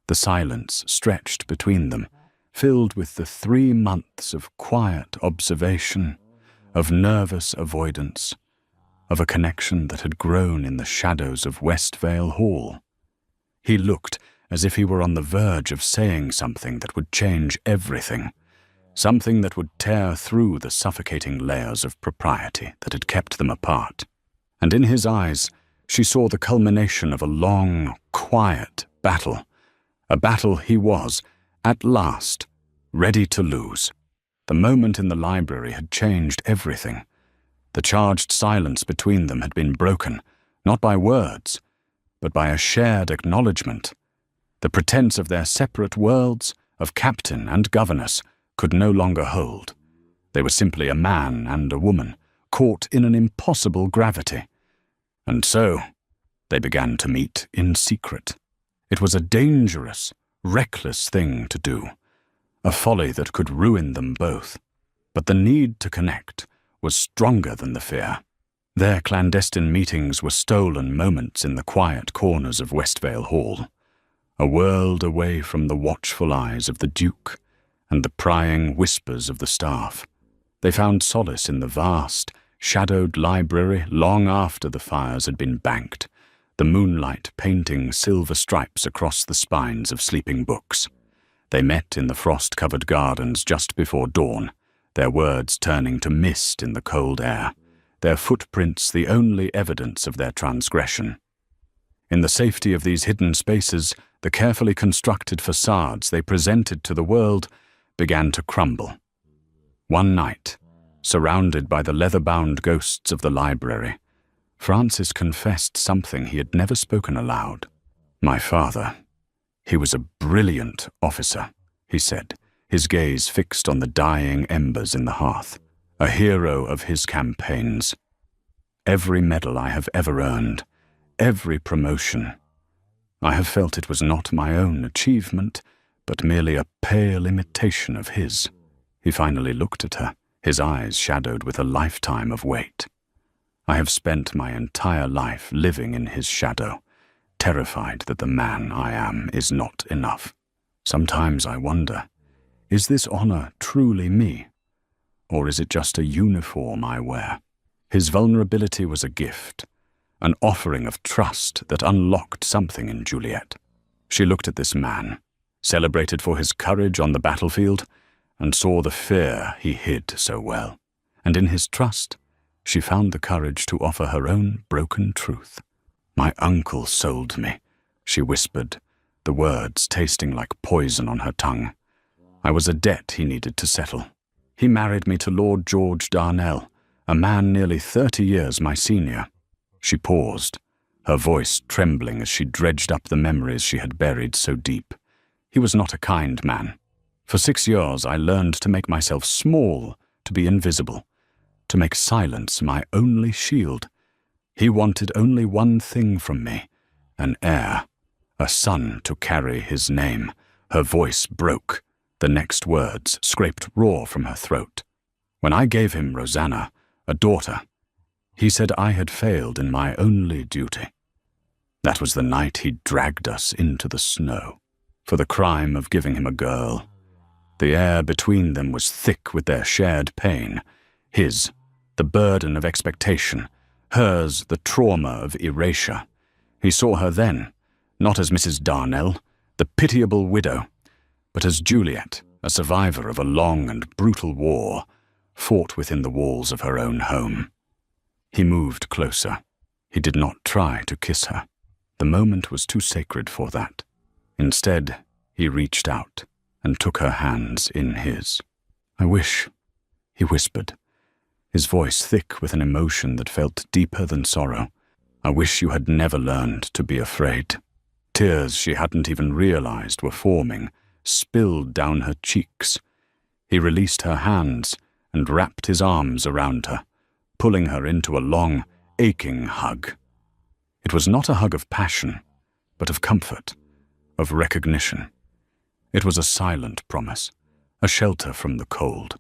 The silence stretched between them, filled with the 3 months of quiet observation, of nervous avoidance, of a connection that had grown in the shadows of Westvale Hall. He looked as if he were on the verge of saying something that would change everything, something that would tear through the suffocating layers of propriety that had kept them apart. And in his eyes, she saw the culmination of a long, quiet battle, a battle he was, at last, ready to lose. The moment in the library had changed everything. The charged silence between them had been broken, not by words, but by a shared acknowledgement. The pretense of their separate worlds, of captain and governess, could no longer hold. They were simply a man and a woman, caught in an impossible gravity. And so, they began to meet in secret. It was a dangerous, reckless thing to do, a folly that could ruin them both. But the need to connect was stronger than the fear. Their clandestine meetings were stolen moments in the quiet corners of Westvale Hall, a world away from the watchful eyes of the Duke and the prying whispers of the staff. They found solace in the vast, shadowed library long after the fires had been banked, the moonlight painting silver stripes across the spines of sleeping books. They met in the frost-covered gardens just before dawn, their words turning to mist in the cold air, their footprints the only evidence of their transgression. In the safety of these hidden spaces, the carefully constructed facades they presented to the world began to crumble. One night, surrounded by the leather-bound ghosts of the library, Francis confessed something he had never spoken aloud. "My father, he was a brilliant officer," he said, his gaze fixed on the dying embers in the hearth. "A hero of his campaigns. Every medal I have ever earned, every promotion, I have felt it was not my own achievement, but merely a pale imitation of his." He finally looked at her, his eyes shadowed with a lifetime of weight. "I have spent my entire life living in his shadow, terrified that the man I am is not enough. Sometimes I wonder, is this honor truly me? Or is it just a uniform I wear?" His vulnerability was a gift, an offering of trust that unlocked something in Juliet. She looked at this man, celebrated for his courage on the battlefield, and saw the fear he hid so well. And in his trust, she found the courage to offer her own broken truth. "My uncle sold me," she whispered, the words tasting like poison on her tongue. "I was a debt he needed to settle. He married me to Lord George Darnell, a man nearly 30 years my senior." She paused, her voice trembling as she dredged up the memories she had buried so deep. "He was not a kind man. For 6 years I learned to make myself small, to be invisible, to make silence my only shield. He wanted only one thing from me, an heir, a son to carry his name. Her voice broke. The next words scraped raw from her throat. When I gave him Rosanna, a daughter, he said I had failed in my only duty. That was the night he dragged us into the snow, for the crime of giving him a girl. The air between them was thick with their shared pain. His, the burden of expectation, hers, the trauma of erasure. He saw her then, not as Mrs. Darnell, the pitiable widow, but as Juliet, a survivor of a long and brutal war, fought within the walls of her own home. He moved closer. He did not try to kiss her. The moment was too sacred for that. Instead, he reached out and took her hands in his. "I wish," he whispered, his voice thick with an emotion that felt deeper than sorrow. "I wish you had never learned to be afraid." Tears she hadn't even realized were forming spilled down her cheeks. He released her hands and wrapped his arms around her, pulling her into a long, aching hug. It was not a hug of passion, but of comfort, of recognition. It was a silent promise, a shelter from the cold.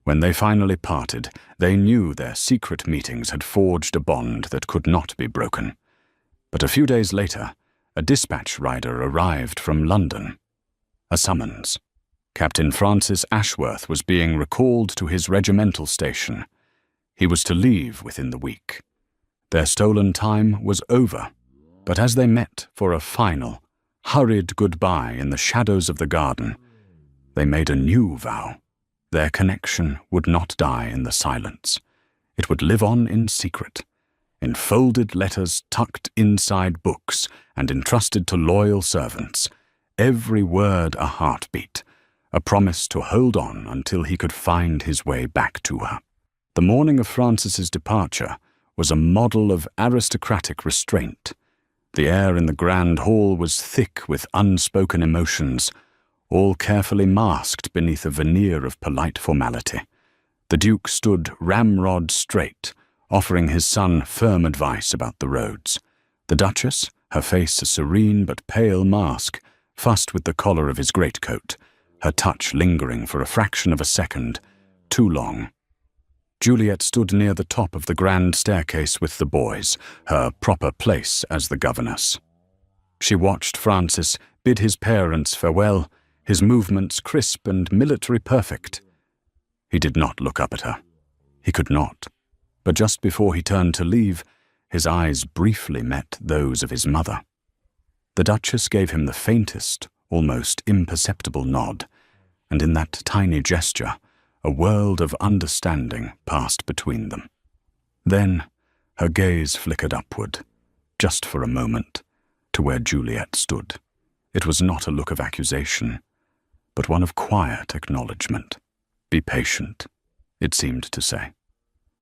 When they finally parted, they knew their secret meetings had forged a bond that could not be broken. But a few days later, a dispatch rider arrived from London. A summons. Captain Francis Ashworth was being recalled to his regimental station. He was to leave within the week. Their stolen time was over, but as they met for a final, hurried goodbye in the shadows of the garden, they made a new vow. Their connection would not die in the silence. It would live on in secret, in folded letters tucked inside books and entrusted to loyal servants, every word a heartbeat, a promise to hold on until he could find his way back to her. The morning of Francis's departure was a model of aristocratic restraint. The air in the grand hall was thick with unspoken emotions, all carefully masked beneath a veneer of polite formality. The Duke stood ramrod straight, offering his son firm advice about the roads. The Duchess, her face a serene but pale mask, fussed with the collar of his greatcoat, her touch lingering for a fraction of a second, too long. Juliet stood near the top of the grand staircase with the boys, her proper place as the governess. She watched Francis bid his parents farewell, his movements crisp and military perfect. He did not look up at her. He could not. But just before he turned to leave, his eyes briefly met those of his mother. The Duchess gave him the faintest, almost imperceptible nod, and in that tiny gesture, a world of understanding passed between them. Then, her gaze flickered upward, just for a moment, to where Juliet stood. It was not a look of accusation, but one of quiet acknowledgement. "Be patient," it seemed to say.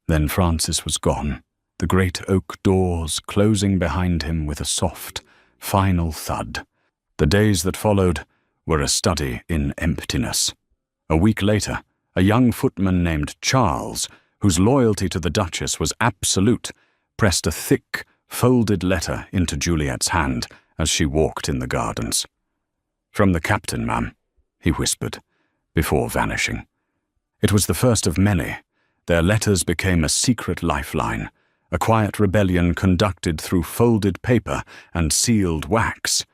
Then Francis was gone, the great oak doors closing behind him with a soft, final thud. The days that followed were a study in emptiness. A week later, a young footman named Charles, whose loyalty to the Duchess was absolute, pressed a thick, folded letter into Juliet's hand as she walked in the gardens. "From the captain, ma'am," he whispered, before vanishing. It was the first of many. Their letters became a secret lifeline, a quiet rebellion conducted through folded paper and sealed wax.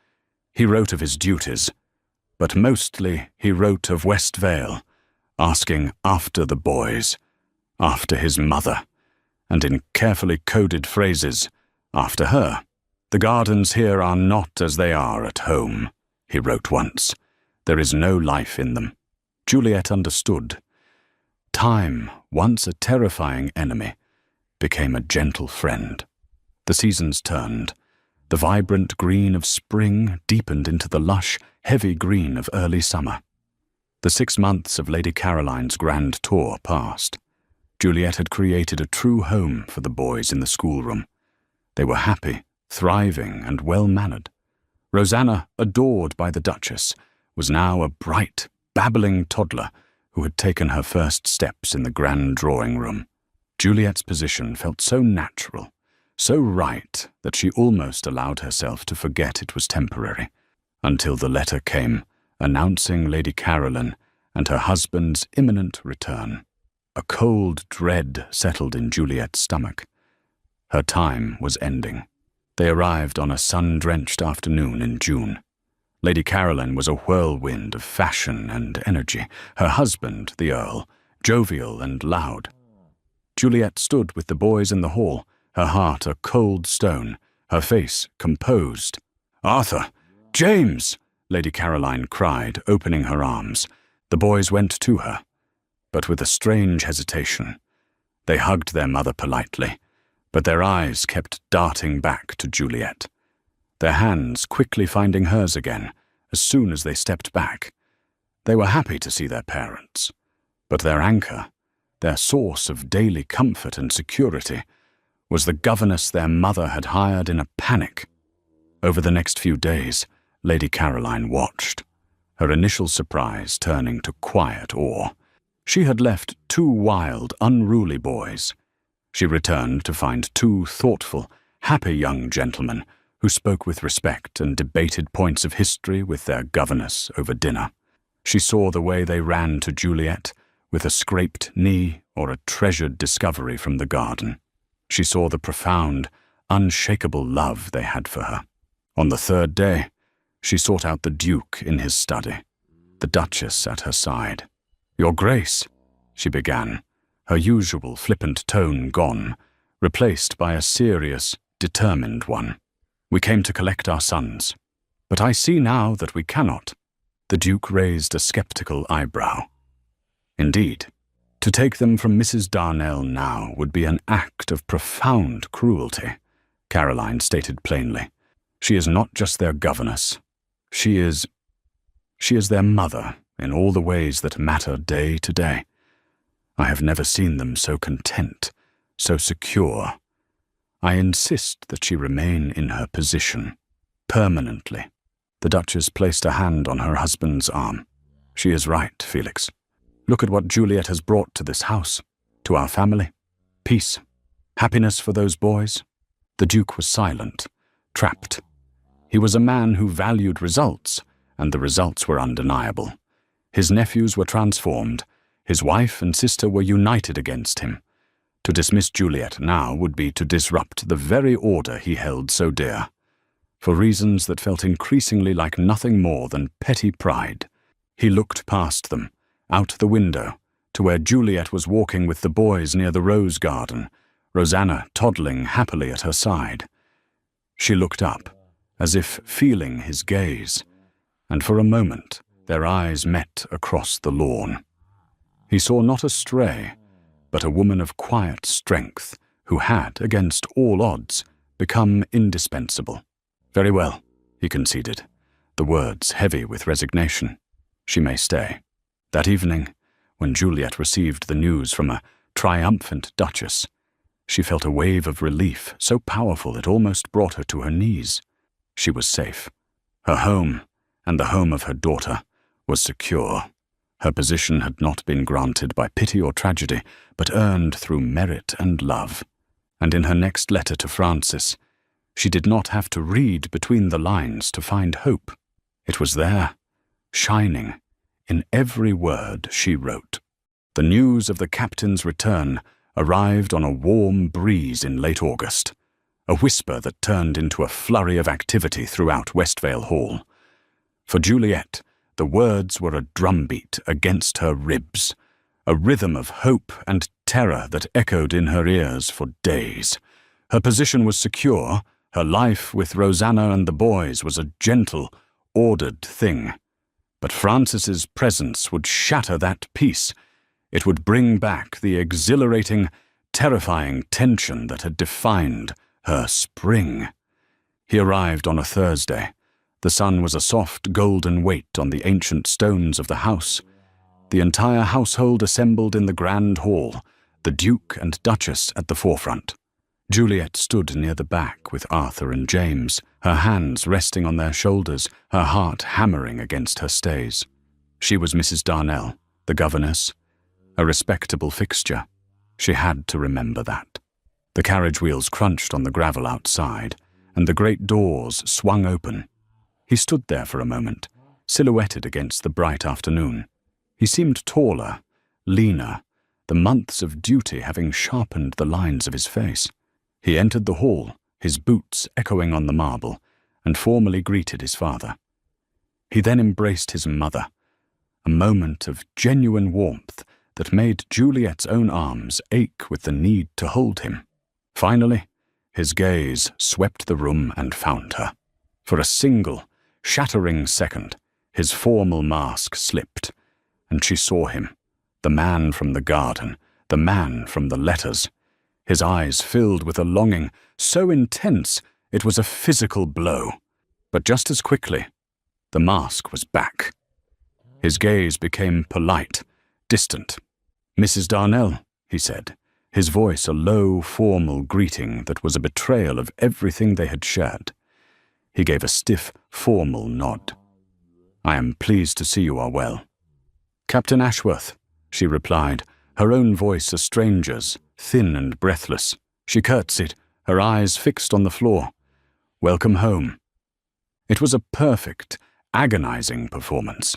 He wrote of his duties, but mostly he wrote of West Vale, asking after the boys, after his mother, and in carefully coded phrases, after her. "The gardens here are not as they are at home," he wrote once. "There is no life in them." Juliet understood. Time, once a terrifying enemy, became a gentle friend. The seasons turned. The vibrant green of spring deepened into the lush, heavy green of early summer. The 6 months of Lady Caroline's grand tour passed. Juliet had created a true home for the boys in the schoolroom. They were happy, thriving, and well-mannered. Rosanna, adored by the Duchess, was now a bright, babbling toddler who had taken her first steps in the grand drawing-room. Juliet's position felt so natural, so right that she almost allowed herself to forget it was temporary, until the letter came announcing Lady Caroline and her husband's imminent return. A cold dread settled in Juliet's stomach. Her time was ending. They arrived on a sun-drenched afternoon in June. Lady Caroline was a whirlwind of fashion and energy, her husband, the Earl, jovial and loud. Juliet stood with the boys in the hall, her heart a cold stone, her face composed. "Arthur! James!" Lady Caroline cried, opening her arms. The boys went to her, but with a strange hesitation. They hugged their mother politely, but their eyes kept darting back to Juliet, their hands quickly finding hers again as soon as they stepped back. They were happy to see their parents, but their anchor, their source of daily comfort and security, was the governess their mother had hired in a panic. Over the next few days, Lady Caroline watched, her initial surprise turning to quiet awe. She had left 2 wild, unruly boys. She returned to find 2 thoughtful, happy young gentlemen who spoke with respect and debated points of history with their governess over dinner. She saw the way they ran to Juliet with a scraped knee or a treasured discovery from the garden. She saw the profound, unshakable love they had for her. On the 3rd day, she sought out the Duke in his study, the Duchess at her side. "Your Grace," she began, her usual flippant tone gone, replaced by a serious, determined one. "We came to collect our sons, but I see now that we cannot." The Duke raised a skeptical eyebrow. "Indeed, to take them from Mrs. Darnell now would be an act of profound cruelty," Caroline stated plainly. "She is not just their governess. She is their mother in all the ways that matter day to day. I have never seen them so content, so secure. I insist that she remain in her position, permanently." The Duchess placed a hand on her husband's arm. "She is right, Felix. Look at what Juliet has brought to this house, to our family. Peace, happiness for those boys." The Duke was silent, trapped. He was a man who valued results, and the results were undeniable. His nephews were transformed. His wife and sister were united against him. To dismiss Juliet now would be to disrupt the very order he held so dear. For reasons that felt increasingly like nothing more than petty pride, he looked past them, out the window, to where Juliet was walking with the boys near the rose garden, Rosanna toddling happily at her side. She looked up, as if feeling his gaze, and for a moment their eyes met across the lawn. He saw not a stray, but a woman of quiet strength who had, against all odds, become indispensable. "Very well," he conceded, the words heavy with resignation. "She may stay." That evening, when Juliet received the news from a triumphant Duchess, she felt a wave of relief so powerful it almost brought her to her knees. She was safe. Her home, and the home of her daughter, was secure. Her position had not been granted by pity or tragedy, but earned through merit and love. And in her next letter to Francis, she did not have to read between the lines to find hope. It was there, shining, in every word she wrote. The news of the captain's return arrived on a warm breeze in late August, a whisper that turned into a flurry of activity throughout Westvale Hall. For Juliet, the words were a drumbeat against her ribs, a rhythm of hope and terror that echoed in her ears for days. Her position was secure, her life with Rosanna and the boys was a gentle, ordered thing. But Francis's presence would shatter that peace. It would bring back the exhilarating, terrifying tension that had defined her spring. He arrived on a Thursday. The sun was a soft golden weight on the ancient stones of the house. The entire household assembled in the grand hall, the Duke and Duchess at the forefront. Juliet stood near the back with Arthur and James, her hands resting on their shoulders, her heart hammering against her stays. She was Mrs. Darnell, the governess, a respectable fixture. She had to remember that. The carriage wheels crunched on the gravel outside, and the great doors swung open. He stood there for a moment, silhouetted against the bright afternoon. He seemed taller, leaner, the months of duty having sharpened the lines of his face. He entered the hall, his boots echoing on the marble, and formally greeted his father. He then embraced his mother, a moment of genuine warmth that made Juliet's own arms ache with the need to hold him. Finally, his gaze swept the room and found her. For a single, shattering second, his formal mask slipped, and she saw him, the man from the garden, the man from the letters. His eyes filled with a longing so intense it was a physical blow. But just as quickly, the mask was back. His gaze became polite, distant. "Mrs. Darnell," he said, his voice a low, formal greeting that was a betrayal of everything they had shared. He gave a stiff, formal nod. "I am pleased to see you are well." "Captain Ashworth," she replied, her own voice a stranger's, thin and breathless. She curtsied, her eyes fixed on the floor. "Welcome home." It was a perfect, agonizing performance.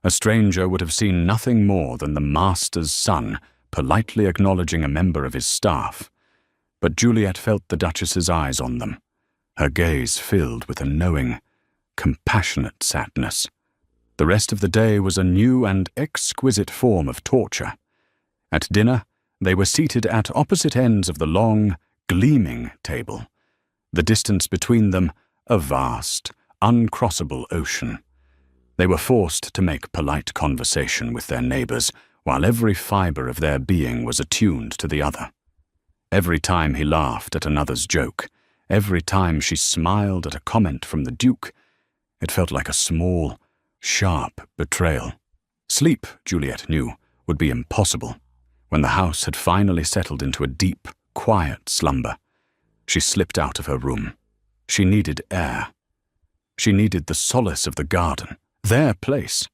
A stranger would have seen nothing more than the master's son politely acknowledging a member of his staff. But Juliet felt the Duchess's eyes on them, her gaze filled with a knowing, compassionate sadness. The rest of the day was a new and exquisite form of torture. At dinner, they were seated at opposite ends of the long, gleaming table, the distance between them a vast, uncrossable ocean. They were forced to make polite conversation with their neighbors, while every fiber of their being was attuned to the other. Every time he laughed at another's joke, every time she smiled at a comment from the Duke, it felt like a small, sharp betrayal. Sleep, Juliet knew, would be impossible. When the house had finally settled into a deep, quiet slumber, she slipped out of her room. She needed air. She needed the solace of the garden, their place.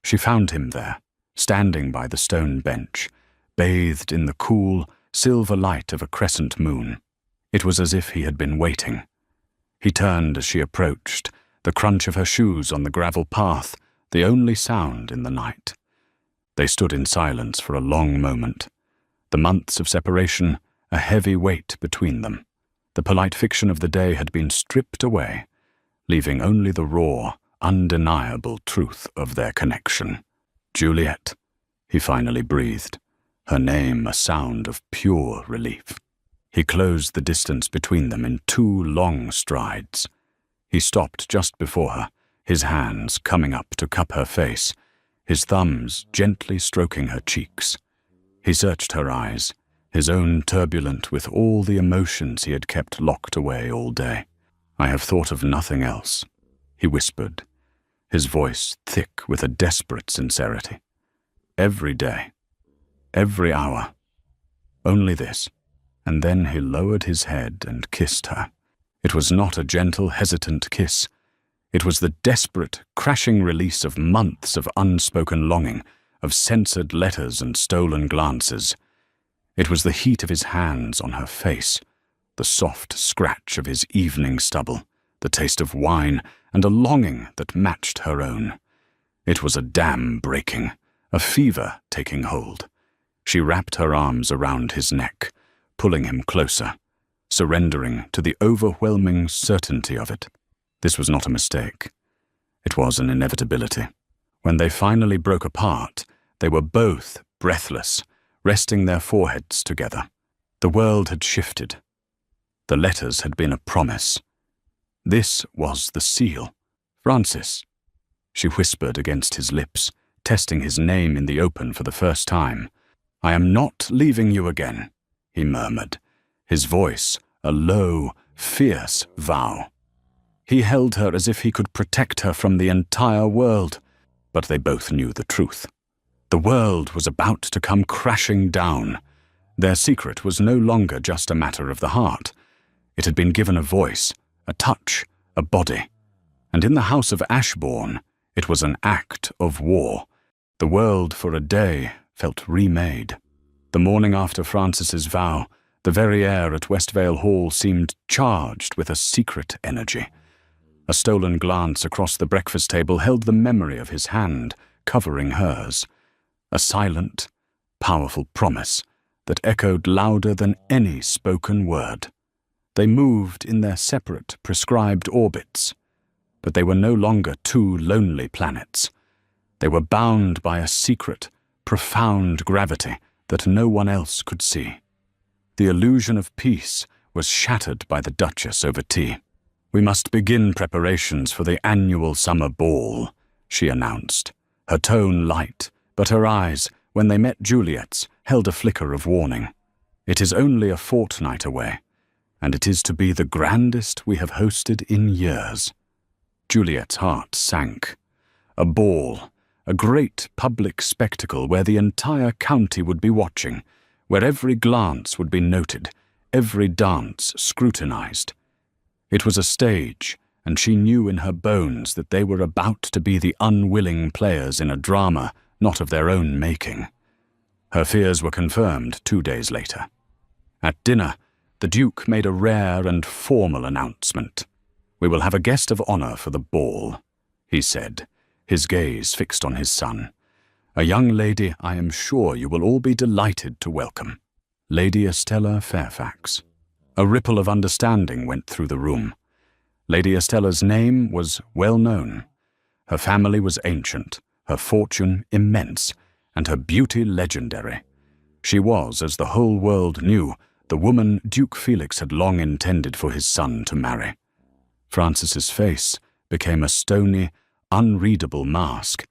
She found him there, standing by the stone bench, bathed in the cool, silver light of a crescent moon. It was as if he had been waiting. He turned as she approached, the crunch of her shoes on the gravel path, the only sound in the night. They stood in silence for a long moment. The months of separation, a heavy weight between them. The polite fiction of the day had been stripped away, leaving only the raw, undeniable truth of their connection. "Juliet," he finally breathed, her name a sound of pure relief. He closed the distance between them in 2 long strides. He stopped just before her, his hands coming up to cup her face, his thumbs gently stroking her cheeks. He searched her eyes, his own turbulent with all the emotions he had kept locked away all day. "I have thought of nothing else," he whispered, his voice thick with a desperate sincerity. "Every day, every hour, only this." And then he lowered his head and kissed her. It was not a gentle, hesitant kiss. It was the desperate, crashing release of months of unspoken longing, of censored letters and stolen glances. It was the heat of his hands on her face, the soft scratch of his evening stubble, the taste of wine, and a longing that matched her own. It was a dam breaking, a fever taking hold. She wrapped her arms around his neck, pulling him closer, surrendering to the overwhelming certainty of it. This was not a mistake. It was an inevitability. When they finally broke apart, they were both breathless, resting their foreheads together. The world had shifted. The letters had been a promise. This was the seal. "Francis," she whispered against his lips, testing his name in the open for the first time. "I am not leaving you again," he murmured, his voice a low, fierce vow. He held her as if he could protect her from the entire world, but they both knew the truth. The world was about to come crashing down. Their secret was no longer just a matter of the heart. It had been given a voice, a touch, a body. And in the house of Ashbourne, it was an act of war. The world for a day felt remade. The morning after Francis's vow, The very air at Westvale Hall seemed charged with a secret energy. A stolen glance across the breakfast table held the memory of his hand covering hers. A silent, powerful promise that echoed louder than any spoken word. They moved in their separate, prescribed orbits, but they were no longer two lonely planets. They were bound by a secret, profound gravity that no one else could see. The illusion of peace was shattered by the Duchess over tea. "We must begin preparations for the annual summer ball," she announced, her tone light, but her eyes, when they met Juliet's, held a flicker of warning. "It is only a fortnight away, and it is to be the grandest we have hosted in years." Juliet's heart sank. A ball, a great public spectacle where the entire county would be watching, where every glance would be noted, every dance scrutinized. It was a stage, and she knew in her bones that they were about to be the unwilling players in a drama not of their own making. Her fears were confirmed 2 days later. At dinner, the Duke made a rare and formal announcement. "We will have a guest of honor for the ball," he said, his gaze fixed on his son. "A young lady I am sure you will all be delighted to welcome. Lady Estella Fairfax." A ripple of understanding went through the room. Lady Estella's name was well known. Her family was ancient, her fortune immense, and her beauty legendary. She was, as the whole world knew, the woman Duke Felix had long intended for his son to marry. Francis's face became a stony, unreadable mask,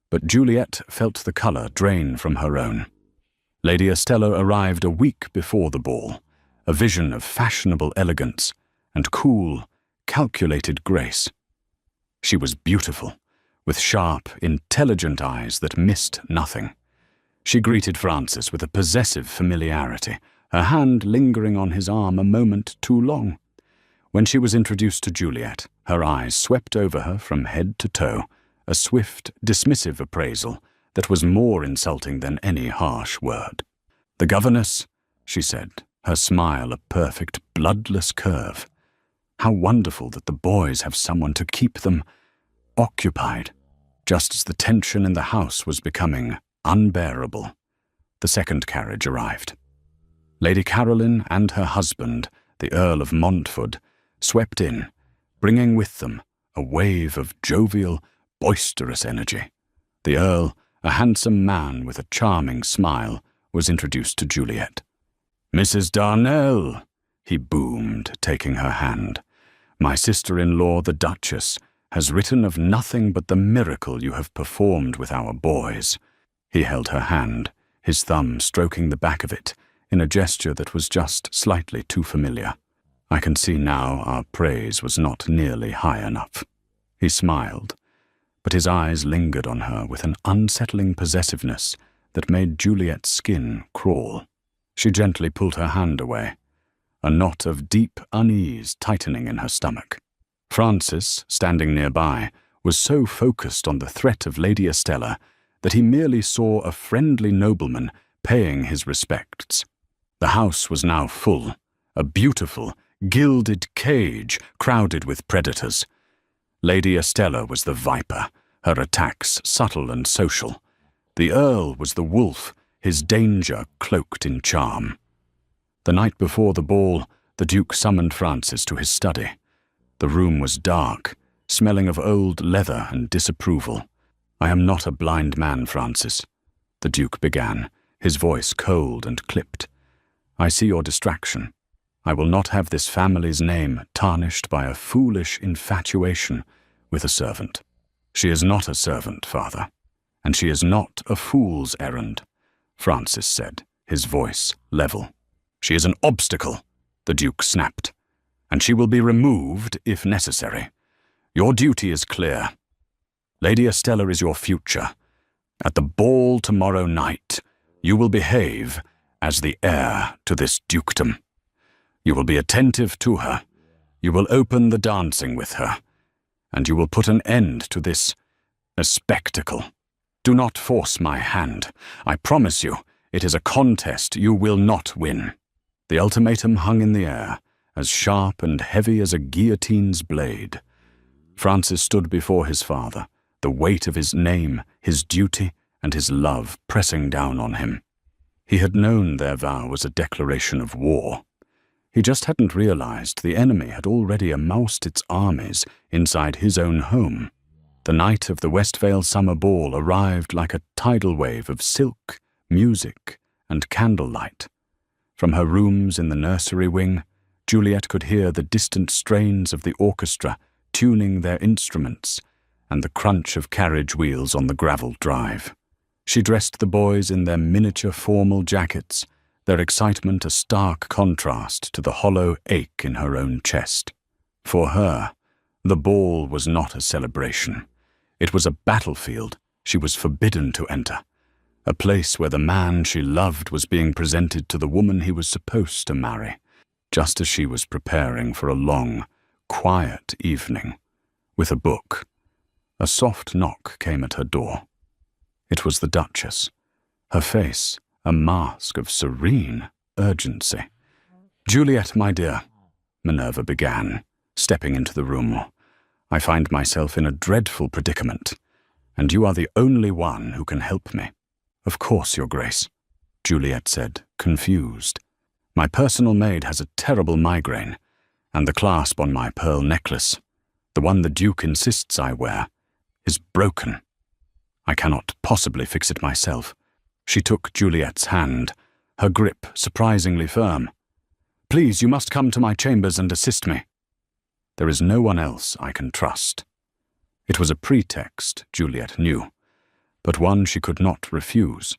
but Juliet felt the colour drain from her own. Lady Estella arrived a week before the ball, a vision of fashionable elegance and cool, calculated grace. She was beautiful, with sharp, intelligent eyes that missed nothing. She greeted Francis with a possessive familiarity, her hand lingering on his arm a moment too long. When she was introduced to Juliet, her eyes swept over her from head to toe, a swift, dismissive appraisal that was more insulting than any harsh word. "The governess," she said, her smile a perfect, bloodless curve. "How wonderful that the boys have someone to keep them occupied." Just as the tension in the house was becoming unbearable, the second carriage arrived. Lady Caroline and her husband, the Earl of Montford, swept in, bringing with them a wave of jovial, boisterous energy. The Earl, a handsome man with a charming smile, was introduced to Juliet. "Mrs. Darnell," he boomed, taking her hand. "My sister-in-law, the Duchess, has written of nothing but the miracle you have performed with our boys." He held her hand, his thumb stroking the back of it, in a gesture that was just slightly too familiar. "I can see now our praise was not nearly high enough." He smiled, but his eyes lingered on her with an unsettling possessiveness that made Juliet's skin crawl. She gently pulled her hand away, a knot of deep unease tightening in her stomach. Francis, standing nearby, was so focused on the threat of Lady Estella that he merely saw a friendly nobleman paying his respects. The house was now full, a beautiful, gilded cage crowded with predators. Lady Estella was the viper, her attacks subtle and social. The Earl was the wolf, his danger cloaked in charm. The night before the ball, the Duke summoned Francis to his study. The room was dark, smelling of old leather and disapproval. "I am not a blind man, Francis," the Duke began, his voice cold and clipped. "I see your distraction. I will not have this family's name tarnished by a foolish infatuation with a servant. She is not a servant, father, and she is not a fool's errand," Francis said, his voice level. "She is an obstacle," the Duke snapped, "and she will be removed if necessary. Your duty is clear. Lady Estella is your future. At the ball tomorrow night, you will behave as the heir to this dukedom. You will be attentive to her. You will open the dancing with her. And you will put an end to this spectacle. Do not force my hand. I promise you, it is a contest you will not win." The ultimatum hung in the air, as sharp and heavy as a guillotine's blade. Francis stood before his father, the weight of his name, his duty, and his love pressing down on him. He had known their vow was a declaration of war. He just hadn't realized the enemy had already amassed its armies inside his own home. The night of the Westvale summer ball arrived like a tidal wave of silk, music, and candlelight. From her rooms in the nursery wing, Juliet could hear the distant strains of the orchestra tuning their instruments and the crunch of carriage wheels on the gravel drive. She dressed the boys in their miniature formal jackets, their excitement a stark contrast to the hollow ache in her own chest. For her, the ball was not a celebration. It was a battlefield she was forbidden to enter, a place where the man she loved was being presented to the woman he was supposed to marry, just as she was preparing for a long, quiet evening. With a book, a soft knock came at her door. It was the Duchess, her face a mask of serene urgency. "Juliet, my dear," Minerva began, stepping into the room, "I find myself in a dreadful predicament, and you are the only one who can help me." "Of course, Your Grace," Juliet said, confused. "My personal maid has a terrible migraine, and the clasp on my pearl necklace, the one the Duke insists I wear, is broken. I cannot possibly fix it myself." She took Juliet's hand, her grip surprisingly firm. "Please, you must come to my chambers and assist me. There is no one else I can trust." It was a pretext, Juliet knew, but one she could not refuse.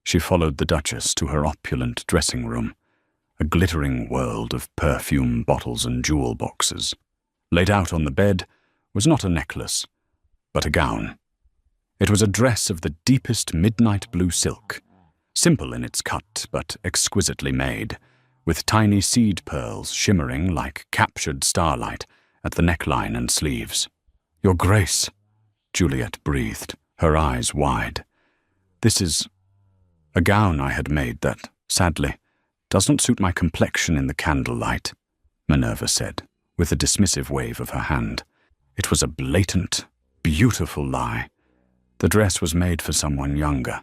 She followed the Duchess to her opulent dressing room, a glittering world of perfume bottles and jewel boxes. Laid out on the bed was not a necklace, but a gown. It was a dress of the deepest midnight blue silk, simple in its cut but exquisitely made, with tiny seed pearls shimmering like captured starlight at the neckline and sleeves. "Your Grace," Juliet breathed, her eyes wide. "This is a gown I had made that, sadly, does not suit my complexion in the candlelight," Minerva said, with a dismissive wave of her hand. It was a blatant, beautiful lie. The dress was made for someone younger,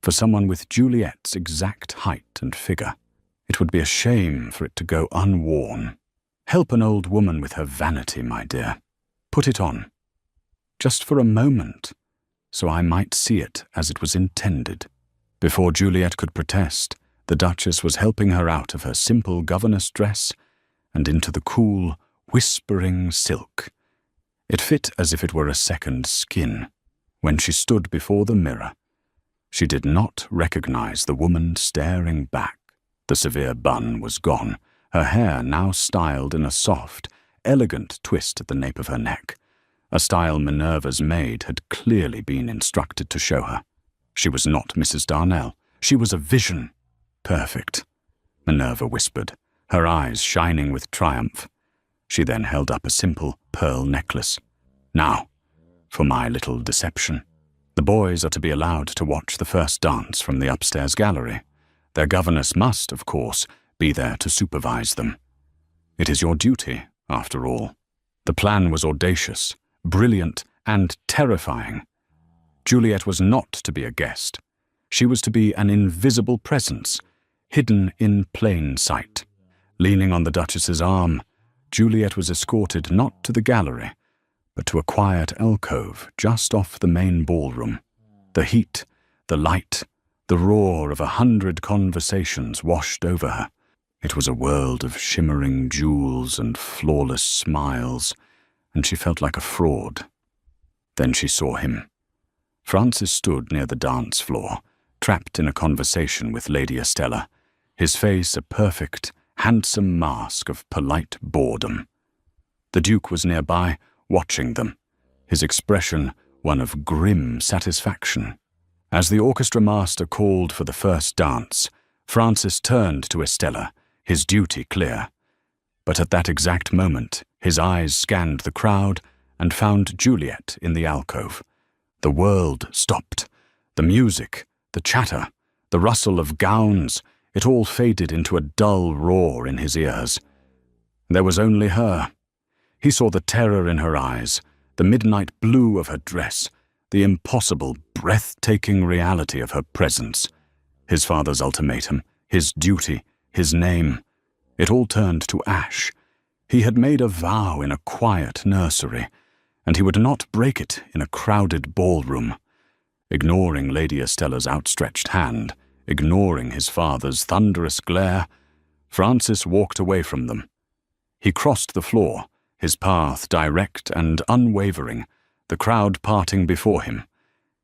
for someone with Juliet's exact height and figure. It would be a shame for it to go unworn. Help an old woman with her vanity, my dear. Put it on, just for a moment, so I might see it as it was intended." Before Juliet could protest, the Duchess was helping her out of her simple governess dress and into the cool, whispering silk. It fit as if it were a second skin. When she stood before the mirror, she did not recognize the woman staring back. The severe bun was gone, her hair now styled in a soft, elegant twist at the nape of her neck, a style Minerva's maid had clearly been instructed to show her. She was not Mrs. Darnell. She was a vision. "Perfect," Minerva whispered, her eyes shining with triumph. She then held up a simple pearl necklace. "Now, for my little deception. The boys are to be allowed to watch the first dance from the upstairs gallery. Their governess must, of course, be there to supervise them. It is your duty, after all." The plan was audacious, brilliant, and terrifying. Juliet was not to be a guest. She was to be an invisible presence, hidden in plain sight. Leaning on the Duchess's arm, Juliet was escorted not to the gallery, but to a quiet alcove just off the main ballroom. The heat, the light, the roar of 100 conversations washed over her. It was a world of shimmering jewels and flawless smiles, and she felt like a fraud. Then she saw him. Francis stood near the dance floor, trapped in a conversation with Lady Estella, his face a perfect, handsome mask of polite boredom. The Duke was nearby, watching them, his expression one of grim satisfaction. As the orchestra master called for the first dance, Francis turned to Estella, his duty clear. But at that exact moment, his eyes scanned the crowd and found Juliet in the alcove. The world stopped. The music, the chatter, the rustle of gowns, It all faded into a dull roar in his ears. There was only her. He saw the terror in her eyes, the midnight blue of her dress, the impossible, breathtaking reality of her presence. His father's ultimatum, his duty, his name. It all turned to ash. He had made a vow in a quiet nursery, and he would not break it in a crowded ballroom. Ignoring Lady Estella's outstretched hand, ignoring his father's thunderous glare, Francis walked away from them. He crossed the floor, his path direct and unwavering, the crowd parting before him.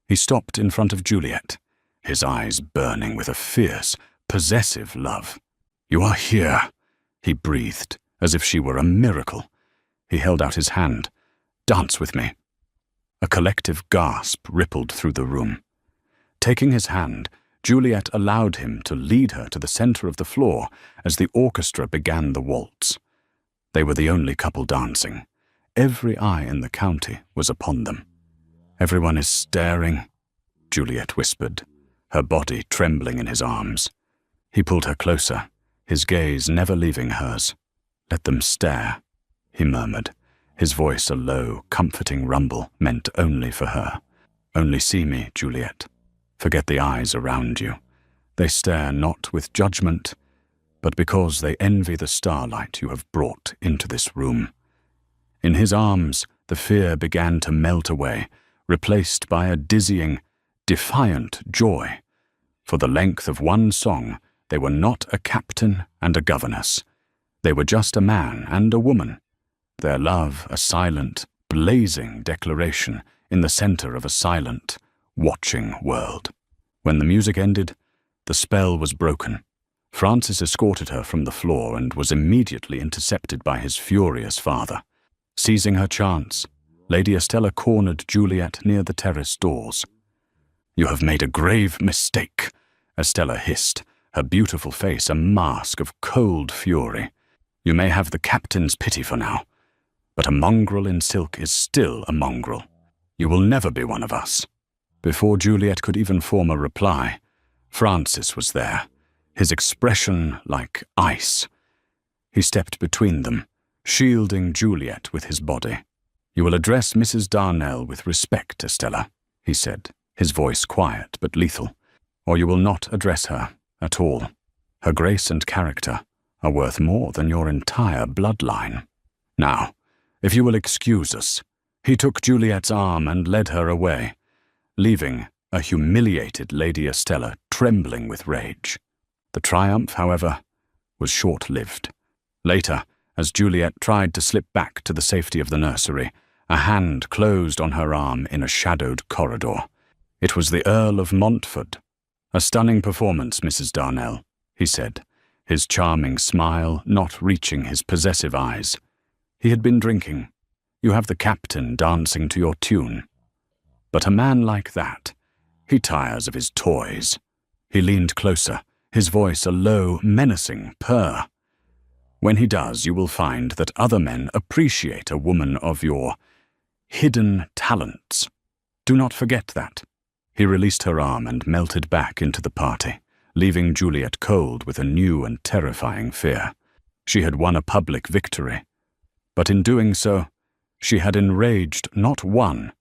He stopped in front of Juliet, his eyes burning with a fierce, possessive love. "You are here," he breathed, as if she were a miracle. He held out his hand. "Dance with me." A collective gasp rippled through the room. Taking his hand, Juliet allowed him to lead her to the center of the floor as the orchestra began the waltz. They were the only couple dancing. Every eye in the county was upon them. "Everyone is staring," Juliet whispered, her body trembling in his arms. He pulled her closer, his gaze never leaving hers. "Let them stare," he murmured, his voice a low, comforting rumble meant only for her. "Only see me, Juliet. Forget the eyes around you. They stare not with judgment, but because they envy the starlight you have brought into this room." In his arms, the fear began to melt away, replaced by a dizzying, defiant joy. For the length of one song, they were not a captain and a governess. They were just a man and a woman, their love a silent, blazing declaration in the center of a silent, watching world. When the music ended, the spell was broken. Francis escorted her from the floor and was immediately intercepted by his furious father. Seizing her chance, Lady Estella cornered Juliet near the terrace doors. "You have made a grave mistake," Estella hissed, her beautiful face a mask of cold fury. "You may have the captain's pity for now, but a mongrel in silk is still a mongrel. You will never be one of us." Before Juliet could even form a reply, Francis was there, his expression like ice. He stepped between them, shielding Juliet with his body. "You will address Mrs. Darnell with respect, Estella," he said, his voice quiet but lethal, "or you will not address her at all. Her grace and character are worth more than your entire bloodline. Now, if you will excuse us." He took Juliet's arm and led her away, leaving a humiliated Lady Estella trembling with rage. The triumph, however, was short-lived. Later, as Juliet tried to slip back to the safety of the nursery, a hand closed on her arm in a shadowed corridor. It was the Earl of Montfort. "A stunning performance, Mrs. Darnell," he said, his charming smile not reaching his possessive eyes. He had been drinking. "You have the captain dancing to your tune. But a man like that, he tires of his toys." He leaned closer, his voice a low, menacing purr. "When he does, you will find that other men appreciate a woman of your hidden talents. Do not forget that." He released her arm and melted back into the party, leaving Juliet cold with a new and terrifying fear. She had won a public victory, but in doing so, she had enraged not one,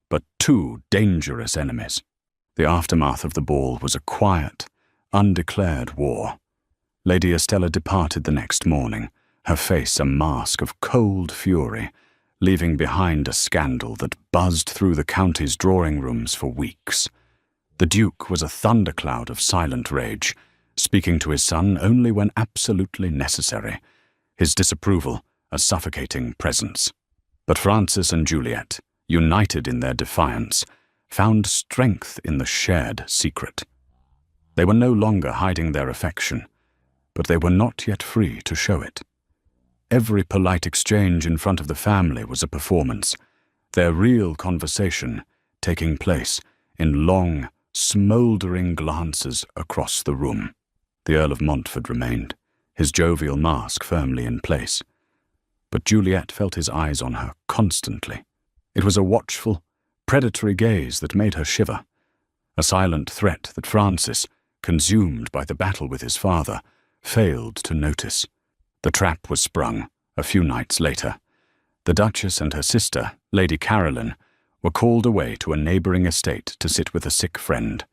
but two dangerous enemies. The aftermath of the ball was a quiet, undeclared war. Lady Estella departed the next morning, her face a mask of cold fury, leaving behind a scandal that buzzed through the county's drawing rooms for weeks. The Duke was a thundercloud of silent rage, speaking to his son only when absolutely necessary, his disapproval a suffocating presence. But Francis and Juliet, united in their defiance, found strength in the shared secret. They were no longer hiding their affection, but they were not yet free to show it. Every polite exchange in front of the family was a performance, their real conversation taking place in long, smouldering glances across the room. The Earl of Montfort remained, his jovial mask firmly in place. But Juliet felt his eyes on her constantly. It was a watchful, predatory gaze that made her shiver, a silent threat that Francis, consumed by the battle with his father, failed to notice. The trap was sprung a few nights later. The Duchess and her sister, Lady Caroline, were called away to a neighbouring estate to sit with a sick friend.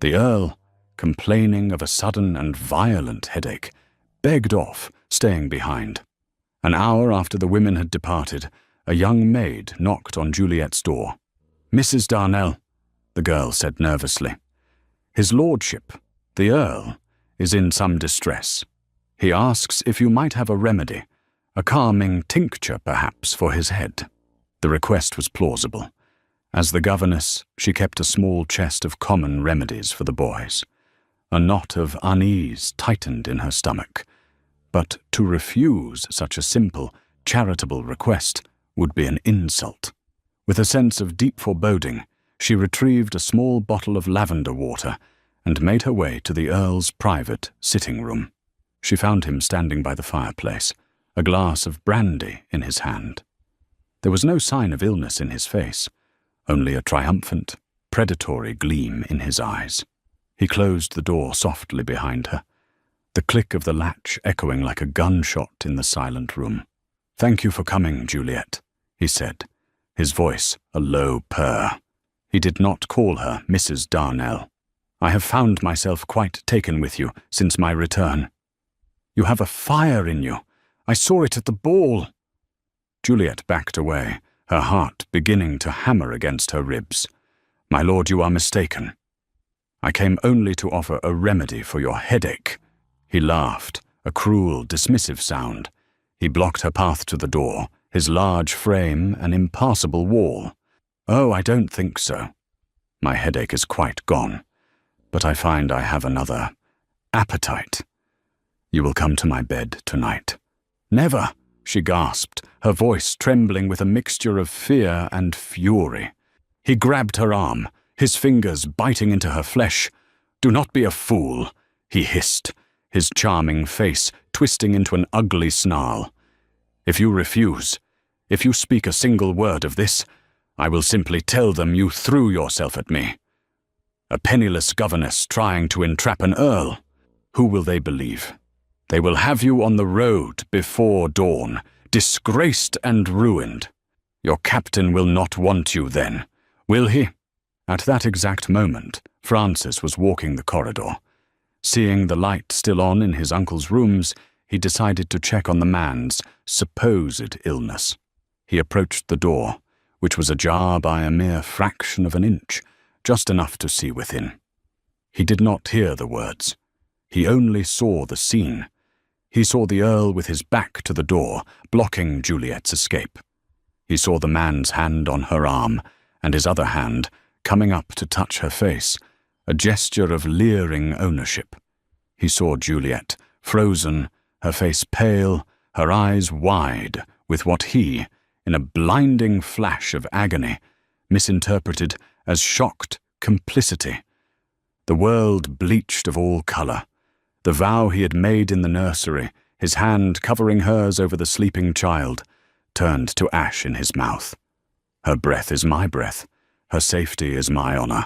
The Earl, complaining of a sudden and violent headache, begged off, staying behind. An hour after the women had departed, a young maid knocked on Juliet's door. "Mrs. Darnell," the girl said nervously. "His lordship, the Earl, is in some distress. He asks if you might have a remedy, a calming tincture perhaps for his head." The request was plausible. As the governess, she kept a small chest of common remedies for the boys. A knot of unease tightened in her stomach, but to refuse such a simple, charitable request would be an insult. With a sense of deep foreboding, she retrieved a small bottle of lavender water and made her way to the Earl's private sitting room. She found him standing by the fireplace, a glass of brandy in his hand. There was no sign of illness in his face, only a triumphant, predatory gleam in his eyes. He closed the door softly behind her, the click of the latch echoing like a gunshot in the silent room. "Thank you for coming, Juliet," he said, his voice a low purr. He did not call her Mrs. Darnell. "I have found myself quite taken with you since my return. You have a fire in you. I saw it at the ball." Juliet backed away, her heart beginning to hammer against her ribs. "My lord, you are mistaken. I came only to offer a remedy for your headache." He laughed, a cruel, dismissive sound. He blocked her path to the door, his large frame an impassable wall. "Oh, I don't think so. My headache is quite gone, but I find I have another appetite. You will come to my bed tonight." "Never," she gasped, her voice trembling with a mixture of fear and fury. He grabbed her arm, his fingers biting into her flesh. "Do not be a fool," he hissed, his charming face twisting into an ugly snarl. "If you refuse, if you speak a single word of this, I will simply tell them you threw yourself at me. A penniless governess trying to entrap an earl. Who will they believe? They will have you on the road before dawn, disgraced and ruined. Your captain will not want you then, will he?" At that exact moment, Francis was walking the corridor. Seeing the light still on in his uncle's rooms, he decided to check on the man's supposed illness. He approached the door, which was ajar by a mere fraction of an inch, just enough to see within. He did not hear the words. He only saw the scene. He saw the Earl with his back to the door, blocking Juliet's escape. He saw the man's hand on her arm, and his other hand coming up to touch her face, a gesture of leering ownership. He saw Juliet, frozen, her face pale, her eyes wide, with what he, in a blinding flash of agony, misinterpreted as shocked complicity. The world bleached of all colour. The vow he had made in the nursery, his hand covering hers over the sleeping child, turned to ash in his mouth. Her breath is my breath. Her safety is my honour.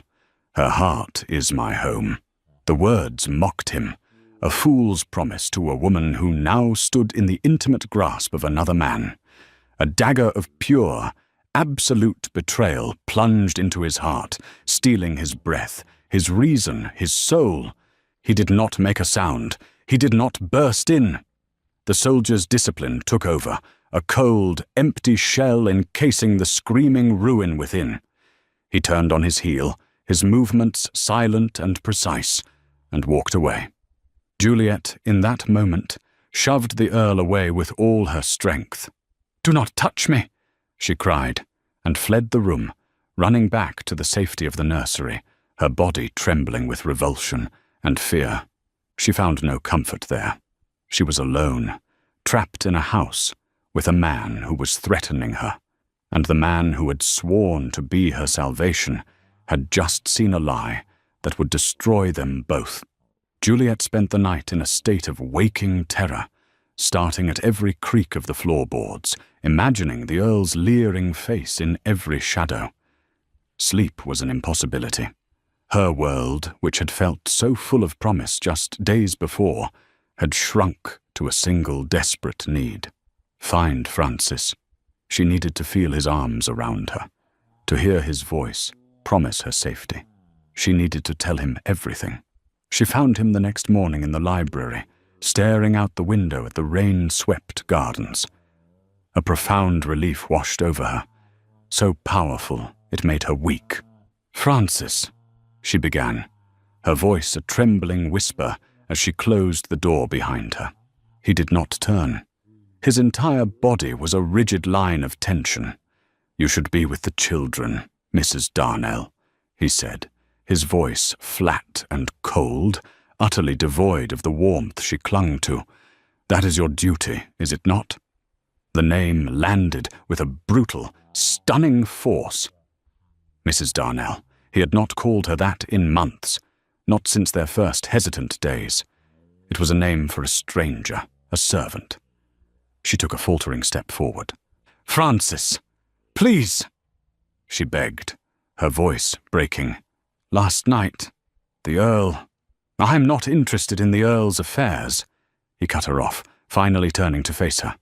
Her heart is my home. The words mocked him, a fool's promise to a woman who now stood in the intimate grasp of another man. A dagger of pure, absolute betrayal plunged into his heart, stealing his breath, his reason, his soul. He did not make a sound. He did not burst in. The soldier's discipline took over, a cold, empty shell encasing the screaming ruin within. He turned on his heel, his movements silent and precise, and walked away. Juliet, in that moment, shoved the Earl away with all her strength. "Do not touch me!" she cried, and fled the room, running back to the safety of the nursery, her body trembling with revulsion and fear. She found no comfort there. She was alone, trapped in a house, with a man who was threatening her, and the man who had sworn to be her salvation had just seen a lie that would destroy them both. Juliet spent the night in a state of waking terror, starting at every creak of the floorboards, imagining the Earl's leering face in every shadow. Sleep was an impossibility. Her world, which had felt so full of promise just days before, had shrunk to a single desperate need. Find Francis. She needed to feel his arms around her, to hear his voice, promise her safety. She needed to tell him everything. She found him the next morning in the library, staring out the window at the rain-swept gardens. A profound relief washed over her, so powerful it made her weak. "Francis," she began, her voice a trembling whisper as she closed the door behind her. He did not turn. His entire body was a rigid line of tension. "You should be with the children, Mrs. Darnell," he said, his voice flat and cold, utterly devoid of the warmth she clung to. "That is your duty, is it not?" The name landed with a brutal, stunning force. Mrs. Darnell. He had not called her that in months, not since their first hesitant days. It was a name for a stranger, a servant. She took a faltering step forward. "Francis, please," she begged, her voice breaking. "Last night, the Earl—" "I'm not interested in the Earl's affairs," he cut her off, finally turning to face her.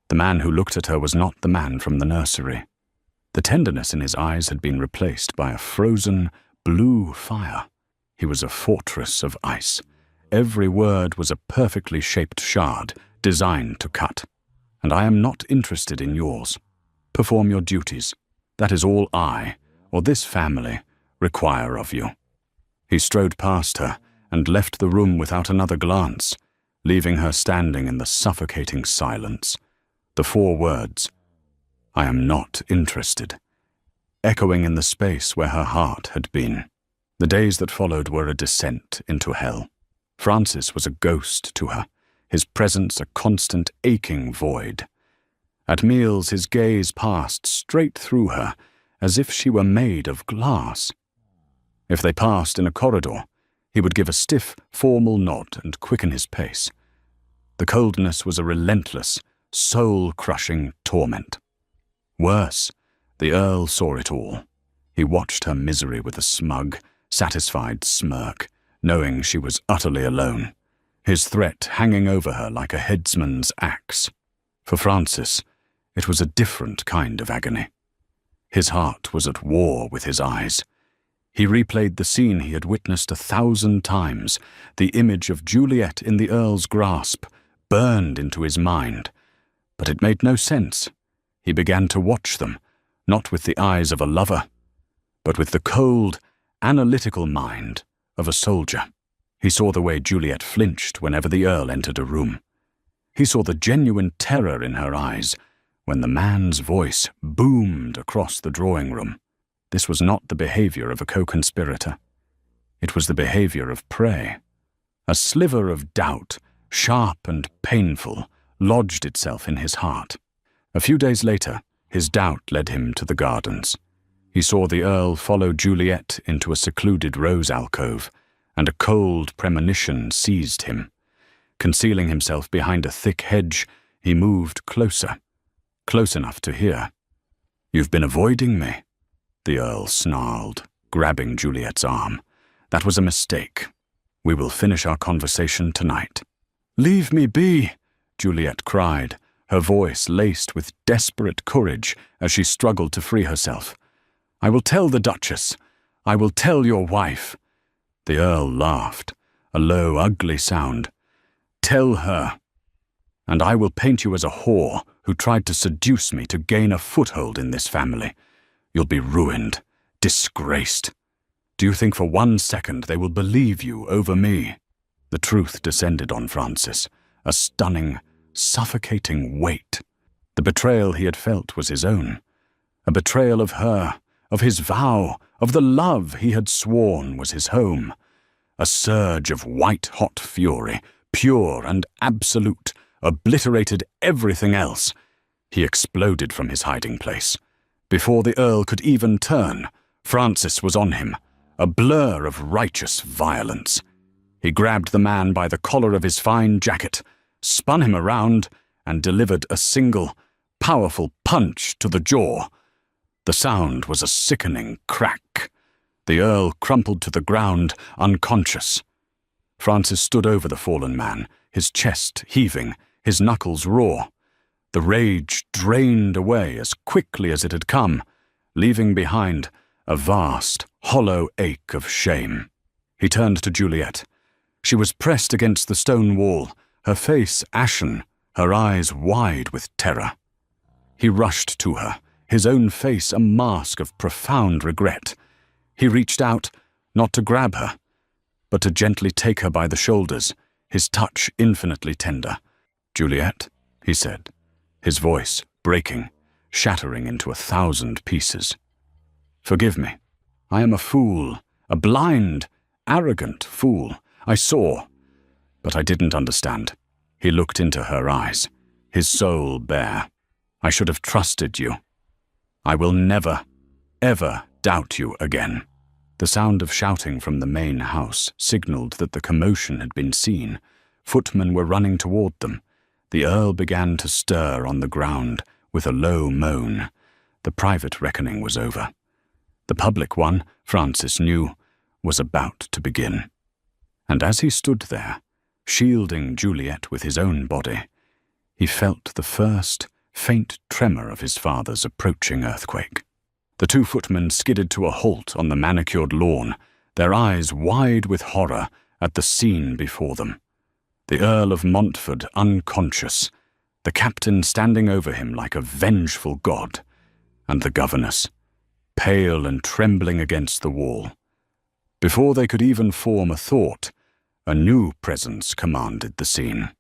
The man who looked at her was not the man from the nursery. The tenderness in his eyes had been replaced by a frozen, blue fire. He was a fortress of ice. Every word was a perfectly shaped shard, designed to cut. "And I am not interested in yours. Perform your duties. That is all I, or this family, require of you." He strode past her and left the room without another glance, leaving her standing in the suffocating silence. The 4 words, "I am not interested," echoing in the space where her heart had been. The days that followed were a descent into hell. Francis was a ghost to her, his presence a constant aching void. At meals his gaze passed straight through her, as if she were made of glass. If they passed in a corridor, he would give a stiff, formal nod and quicken his pace. The coldness was a relentless, soul-crushing torment. Worse, the Earl saw it all. He watched her misery with a smug, satisfied smirk, knowing she was utterly alone, his threat hanging over her like a headsman's axe. For Francis, it was a different kind of agony. His heart was at war with his eyes. He replayed the scene he had witnessed 1,000 times. The image of Juliet in the Earl's grasp burned into his mind. But it made no sense. He began to watch them, not with the eyes of a lover, but with the cold, analytical mind of a soldier. He saw the way Juliet flinched whenever the Earl entered a room. He saw the genuine terror in her eyes when the man's voice boomed across the drawing room. This was not the behavior of a co-conspirator. It was the behavior of prey. A sliver of doubt, sharp and painful, lodged itself in his heart. A few days later, his doubt led him to the gardens. He saw the Earl follow Juliet into a secluded rose alcove, and a cold premonition seized him. Concealing himself behind a thick hedge, he moved closer, close enough to hear. "You've been avoiding me," the Earl snarled, grabbing Juliet's arm. "That was a mistake. We will finish our conversation tonight." "Leave me be," Juliet cried, her voice laced with desperate courage as she struggled to free herself. "I will tell the Duchess. I will tell your wife." The Earl laughed, a low, ugly sound. "Tell her. And I will paint you as a whore who tried to seduce me to gain a foothold in this family. You'll be ruined, disgraced. Do you think for 1 second they will believe you over me?" The truth descended on Francis, a stunning, suffocating weight. The betrayal he had felt was his own. A betrayal of her, of his vow, of the love he had sworn was his home. A surge of white-hot fury, pure and absolute, obliterated everything else. He exploded from his hiding place. Before the Earl could even turn, Francis was on him, a blur of righteous violence. He grabbed the man by the collar of his fine jacket, spun him around, and delivered a single, powerful punch to the jaw. The sound was a sickening crack. The Earl crumpled to the ground, unconscious. Francis stood over the fallen man, his chest heaving, his knuckles raw. The rage drained away as quickly as it had come, leaving behind a vast, hollow ache of shame. He turned to Juliet. She was pressed against the stone wall, her face ashen, her eyes wide with terror. He rushed to her, his own face a mask of profound regret. He reached out, not to grab her, but to gently take her by the shoulders, his touch infinitely tender. "Juliet," he said, his voice breaking, shattering into 1,000 pieces. "Forgive me. I am a fool, a blind, arrogant fool. I saw, but I didn't understand." He looked into her eyes, his soul bare. "I should have trusted you. I will never, ever doubt you again." The sound of shouting from the main house signaled that the commotion had been seen. Footmen were running toward them. The Earl began to stir on the ground with a low moan. The private reckoning was over. The public one, Francis knew, was about to begin. And as he stood there, shielding Juliet with his own body, he felt the first faint tremor of his father's approaching earthquake. The 2 footmen skidded to a halt on the manicured lawn, their eyes wide with horror at the scene before them. The Earl of Montford unconscious, the captain standing over him like a vengeful god, and the governess, pale and trembling against the wall. Before they could even form a thought, a new presence commanded the scene.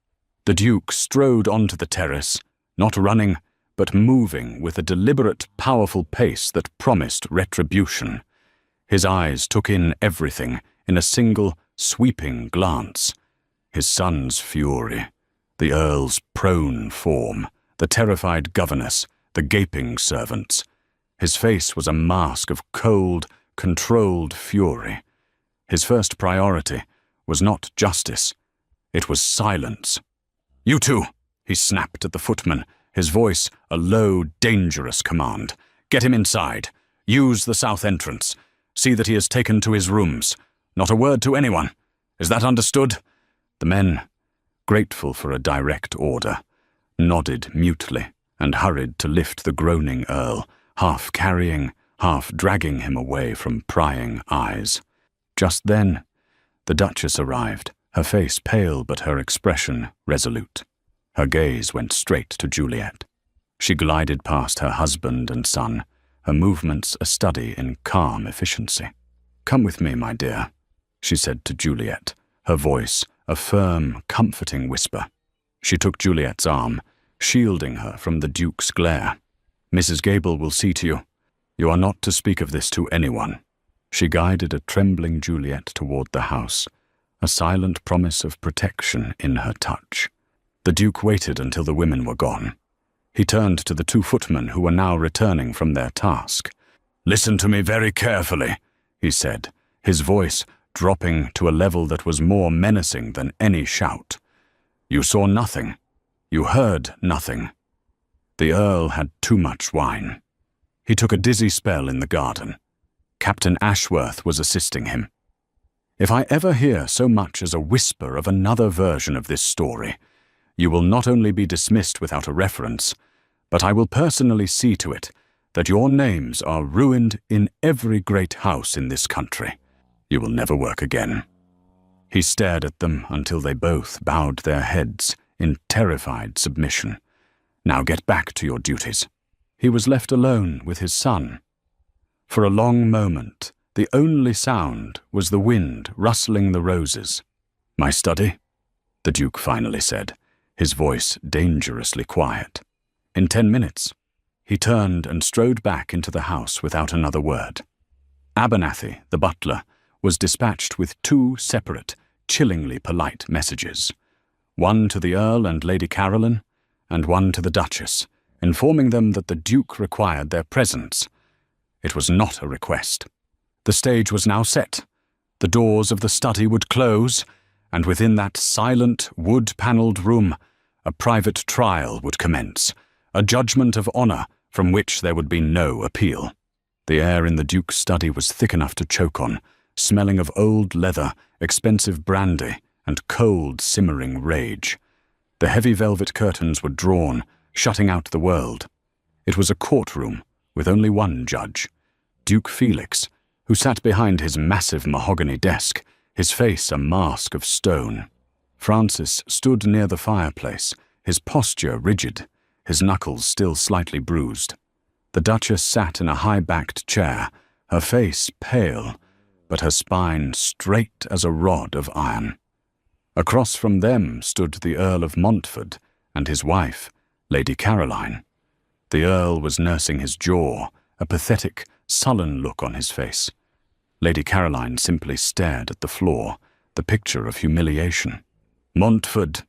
The Duke strode onto the terrace, not running, but moving with a deliberate, powerful pace that promised retribution. His eyes took in everything in a single, sweeping glance. His son's fury, the Earl's prone form, the terrified governess, the gaping servants. His face was a mask of cold, controlled fury. His first priority was not justice, it was silence. "You two," he snapped at the footman, his voice a low, dangerous command. "Get him inside. Use the south entrance. See that he is taken to his rooms. Not a word to anyone. Is that understood?" The men, grateful for a direct order, nodded mutely and hurried to lift the groaning Earl, half carrying, half dragging him away from prying eyes. Just then, the Duchess arrived, her face pale but her expression resolute. Her gaze went straight to Juliet. She glided past her husband and son, her movements a study in calm efficiency. "Come with me, my dear," she said to Juliet, her voice a firm, comforting whisper. She took Juliet's arm, shielding her from the Duke's glare. "Mrs. Gable will see to you. You are not to speak of this to anyone." She guided a trembling Juliet toward the house, a silent promise of protection in her touch. The Duke waited until the women were gone. He turned to the 2 footmen who were now returning from their task. "Listen to me very carefully," he said, his voice dropping to a level that was more menacing than any shout. "You saw nothing. You heard nothing. The Earl had too much wine. He took a dizzy spell in the garden. Captain Ashworth was assisting him. If I ever hear so much as a whisper of another version of this story, you will not only be dismissed without a reference, but I will personally see to it that your names are ruined in every great house in this country. You will never work again." He stared at them until they both bowed their heads in terrified submission. "Now get back to your duties." He was left alone with his son. For a long moment, the only sound was the wind rustling the roses. "My study?" the Duke finally said, his voice dangerously quiet. In 10 minutes, he turned and strode back into the house without another word. Abernathy, the butler, was dispatched with 2 separate, chillingly polite messages, one to the Earl and Lady Caroline, and one to the Duchess, informing them that the Duke required their presence. It was not a request. The stage was now set. The doors of the study would close, and within that silent, wood-panelled room, a private trial would commence, a judgment of honour from which there would be no appeal. The air in the Duke's study was thick enough to choke on, smelling of old leather, expensive brandy, and cold, simmering rage. The heavy velvet curtains were drawn, shutting out the world. It was a courtroom with only one judge, Duke Felix, who sat behind his massive mahogany desk, his face a mask of stone. Francis stood near the fireplace, his posture rigid, his knuckles still slightly bruised. The Duchess sat in a high-backed chair, her face pale, but her spine straight as a rod of iron. Across from them stood the Earl of Montford and his wife, Lady Caroline. The Earl was nursing his jaw, a pathetic, sullen look on his face. Lady Caroline simply stared at the floor, the picture of humiliation. "Montford,"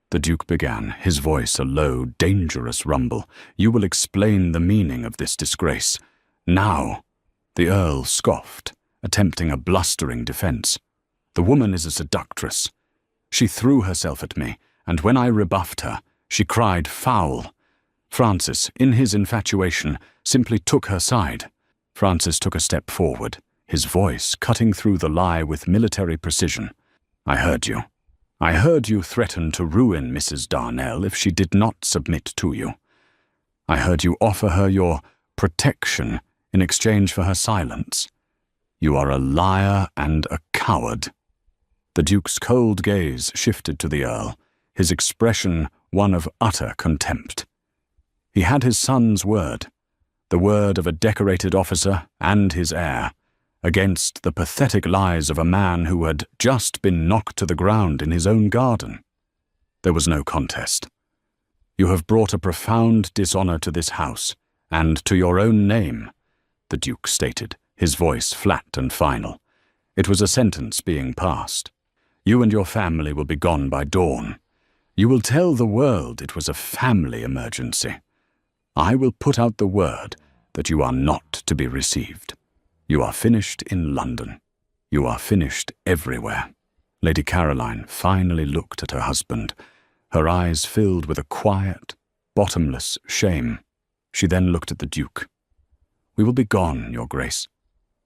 the Duke began, his voice a low, dangerous rumble, "you will explain the meaning of this disgrace. Now." The Earl scoffed, attempting a blustering defense. "The woman is a seductress. She threw herself at me, and when I rebuffed her, she cried foul. Francis, in his infatuation, simply took her side." Francis took a step forward, his voice cutting through the lie with military precision. "I heard you. I heard you threaten to ruin Mrs. Darnell if she did not submit to you. I heard you offer her your protection in exchange for her silence. You are a liar and a coward." The Duke's cold gaze shifted to the Earl, his expression one of utter contempt. He had his son's word, the word of a decorated officer and his heir, against the pathetic lies of a man who had just been knocked to the ground in his own garden. There was no contest. "You have brought a profound dishonor to this house, and to your own name," the Duke stated, his voice flat and final. It was a sentence being passed. "You and your family will be gone by dawn. You will tell the world it was a family emergency. I will put out the word that you are not to be received. You are finished in London. You are finished everywhere." Lady Caroline finally looked at her husband, her eyes filled with a quiet, bottomless shame. She then looked at the Duke. "We will be gone, Your Grace,"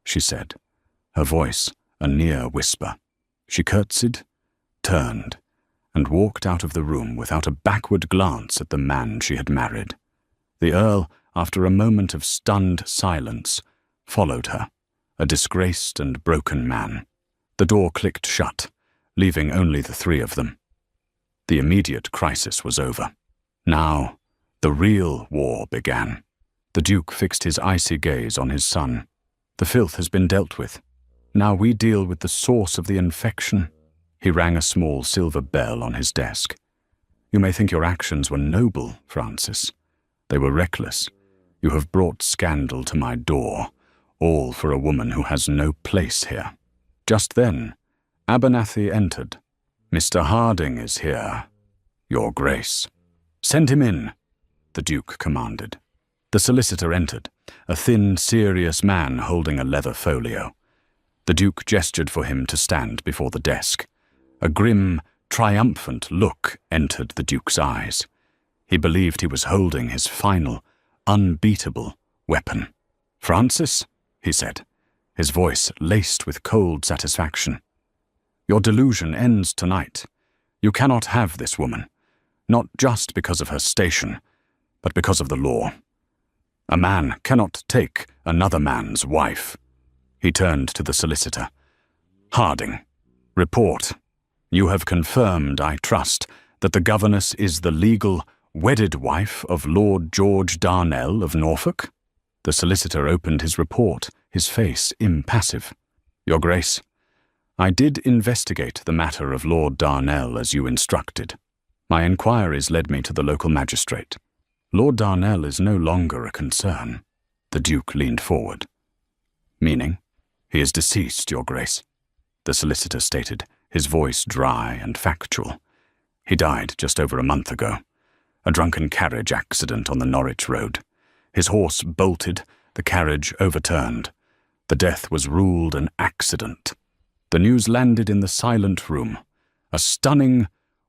she said, her voice a near whisper. She curtsied, turned, and walked out of the room without a backward glance at the man she had married. The Earl, after a moment of stunned silence, followed her, a disgraced and broken man. The door clicked shut, leaving only the three of them. The immediate crisis was over. Now, the real war began. The Duke fixed his icy gaze on his son. "The filth has been dealt with. Now we deal with the source of the infection." He rang a small silver bell on his desk. "You may think your actions were noble, Francis. They were reckless. You have brought scandal to my door, all for a woman who has no place here." Just then, Abernathy entered. "Mr. Harding is here, Your Grace." "Send him in," the Duke commanded. The solicitor entered, a thin, serious man holding a leather folio. The Duke gestured for him to stand before the desk. A grim, triumphant look entered the Duke's eyes. He believed he was holding his final, unbeatable weapon. "Francis," he said, his voice laced with cold satisfaction, "your delusion ends tonight. You cannot have this woman, not just because of her station, but because of the law. A man cannot take another man's wife." He turned to the solicitor. "Harding, report. You have confirmed, I trust, that the governess is the legal, wedded wife of Lord George Darnell of Norfolk?" The solicitor opened his report, his face impassive. "Your Grace, I did investigate the matter of Lord Darnell as you instructed. My inquiries led me to the local magistrate. Lord Darnell is no longer a concern." The Duke leaned forward. "Meaning?" "He is deceased, Your Grace," the solicitor stated, his voice dry and factual. "He died just over a month ago. A drunken carriage accident on the Norwich road. His horse bolted, the carriage overturned. The death was ruled an accident. The news landed in the silent room. A stunning,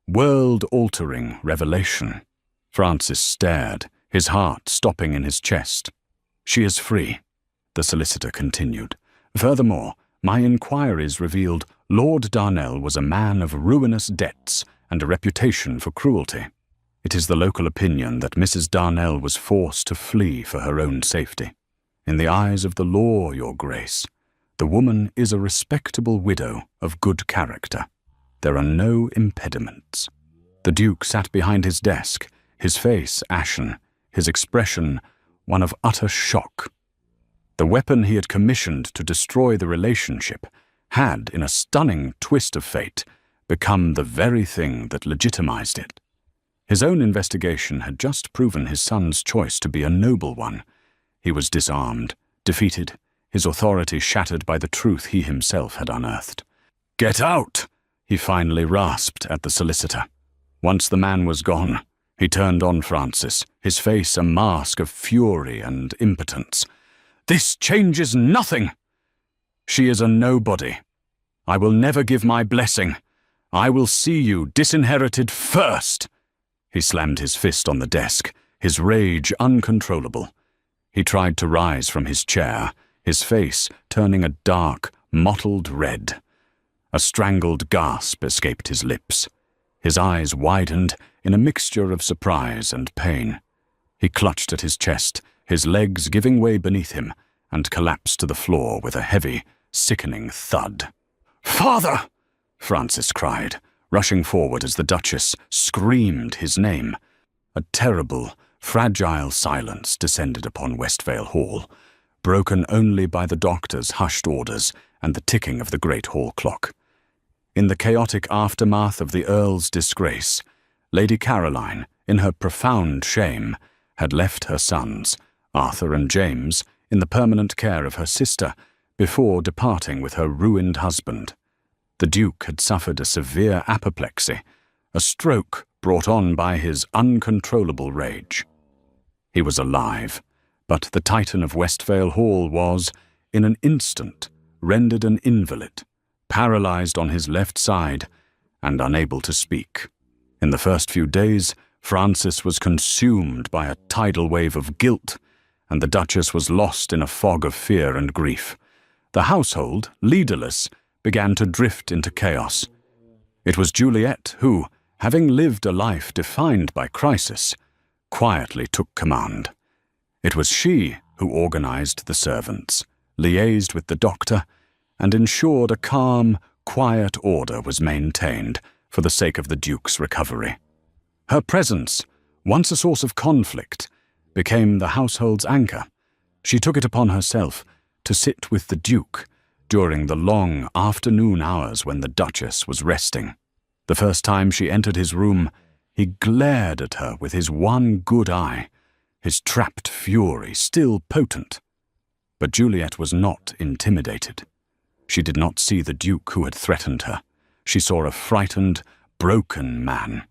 world-altering revelation." Francis stared, his heart stopping in his chest. "She is free. the solicitor continued. "Furthermore, my inquiries revealed Lord Darnell was a man of ruinous debts and a reputation for cruelty. It is the local opinion that Mrs. Darnell was forced to flee for her own safety. In the eyes of the law, Your Grace, the woman is a respectable widow of good character. There are no impediments." The Duke sat behind his desk, his face ashen, his expression one of utter shock. The weapon he had commissioned to destroy the relationship had, in a stunning twist of fate, become the very thing that legitimized it. His own investigation had just proven his son's choice to be a noble one. He was disarmed, defeated, his authority shattered by the truth he himself had unearthed. "Get out!" he finally rasped at the solicitor. Once the man was gone, he turned on Francis, his face a mask of fury and impotence. "This changes nothing! She is a nobody. I will never give my blessing. I will see you disinherited first!" He slammed his fist on the desk, his rage uncontrollable. He tried to rise from his chair, his face turning a dark, mottled red. A strangled gasp escaped his lips. His eyes widened in a mixture of surprise and pain. He clutched at his chest, his legs giving way beneath him, and collapsed to the floor with a heavy, sickening thud. "Father!" Francis cried, rushing forward as the Duchess screamed his name. A terrible, fragile silence descended upon Westvale Hall, broken only by the doctor's hushed orders and the ticking of the great hall clock. In the chaotic aftermath of the Earl's disgrace, Lady Caroline, in her profound shame, had left her sons, Arthur and James, in the permanent care of her sister before departing with her ruined husband. The Duke had suffered a severe apoplexy, a stroke brought on by his uncontrollable rage. He was alive, but the Titan of Westvale Hall was, in an instant, rendered an invalid, paralyzed on his left side and unable to speak. In the first few days, Francis was consumed by a tidal wave of guilt, and the Duchess was lost in a fog of fear and grief. The household, leaderless, began to drift into chaos. It was Juliet who, having lived a life defined by crisis, quietly took command. It was she who organized the servants, liaised with the doctor, and ensured a calm, quiet order was maintained for the sake of the Duke's recovery. Her presence, once a source of conflict, became the household's anchor. She took it upon herself to sit with the Duke during the long afternoon hours when the Duchess was resting. The first time she entered his room, he glared at her with his one good eye, his trapped fury still potent. But Juliet was not intimidated. She did not see the Duke who had threatened her. She saw a frightened, broken man.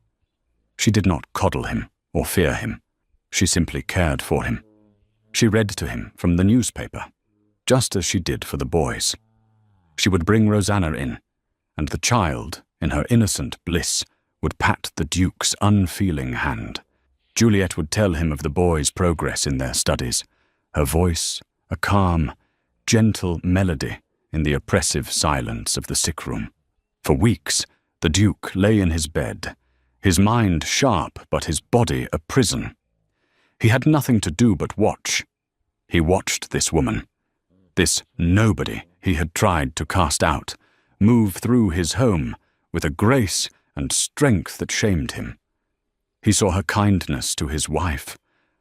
She did not coddle him or fear him. She simply cared for him. She read to him from the newspaper, just as she did for the boys. She would bring Rosanna in, and the child, in her innocent bliss, would pat the Duke's unfeeling hand. Juliet would tell him of the boys' progress in their studies, her voice a calm, gentle melody in the oppressive silence of the sick room. For weeks, the Duke lay in his bed, his mind sharp but his body a prison. He had nothing to do but watch. He watched this woman, this nobody he had tried to cast out, move through his home with a grace and strength that shamed him. He saw her kindness to his wife,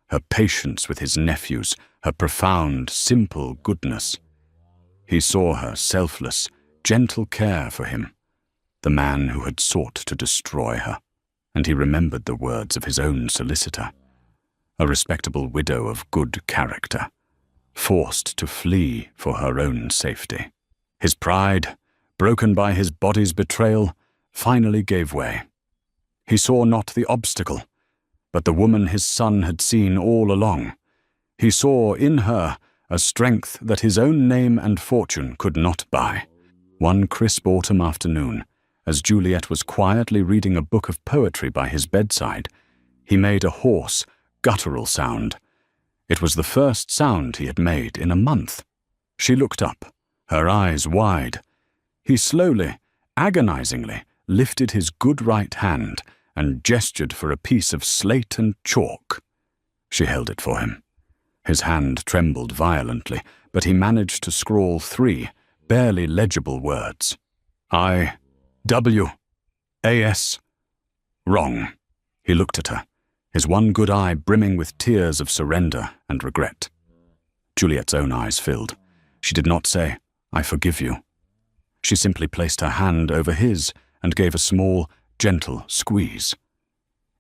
her patience with his nephews, her profound, simple goodness. He saw her selfless, gentle care for him, the man who had sought to destroy her, and he remembered the words of his own solicitor, a respectable widow of good character, forced to flee for her own safety. His pride, broken by his body's betrayal, finally gave way. He saw not the obstacle, but the woman his son had seen all along. He saw in her a strength that his own name and fortune could not buy. One crisp autumn afternoon, as Juliet was quietly reading a book of poetry by his bedside, he made a hoarse, guttural sound. It was the first sound he had made in a month. She looked up, her eyes wide. He slowly, agonizingly, lifted his good right hand and gestured for a piece of slate and chalk. She held it for him. His hand trembled violently, but he managed to scrawl 3 barely legible words. I-W-A-S. Wrong. He looked at her, his one good eye brimming with tears of surrender and regret. Juliet's own eyes filled. She did not say, "I forgive you." She simply placed her hand over his and gave a small, gentle squeeze.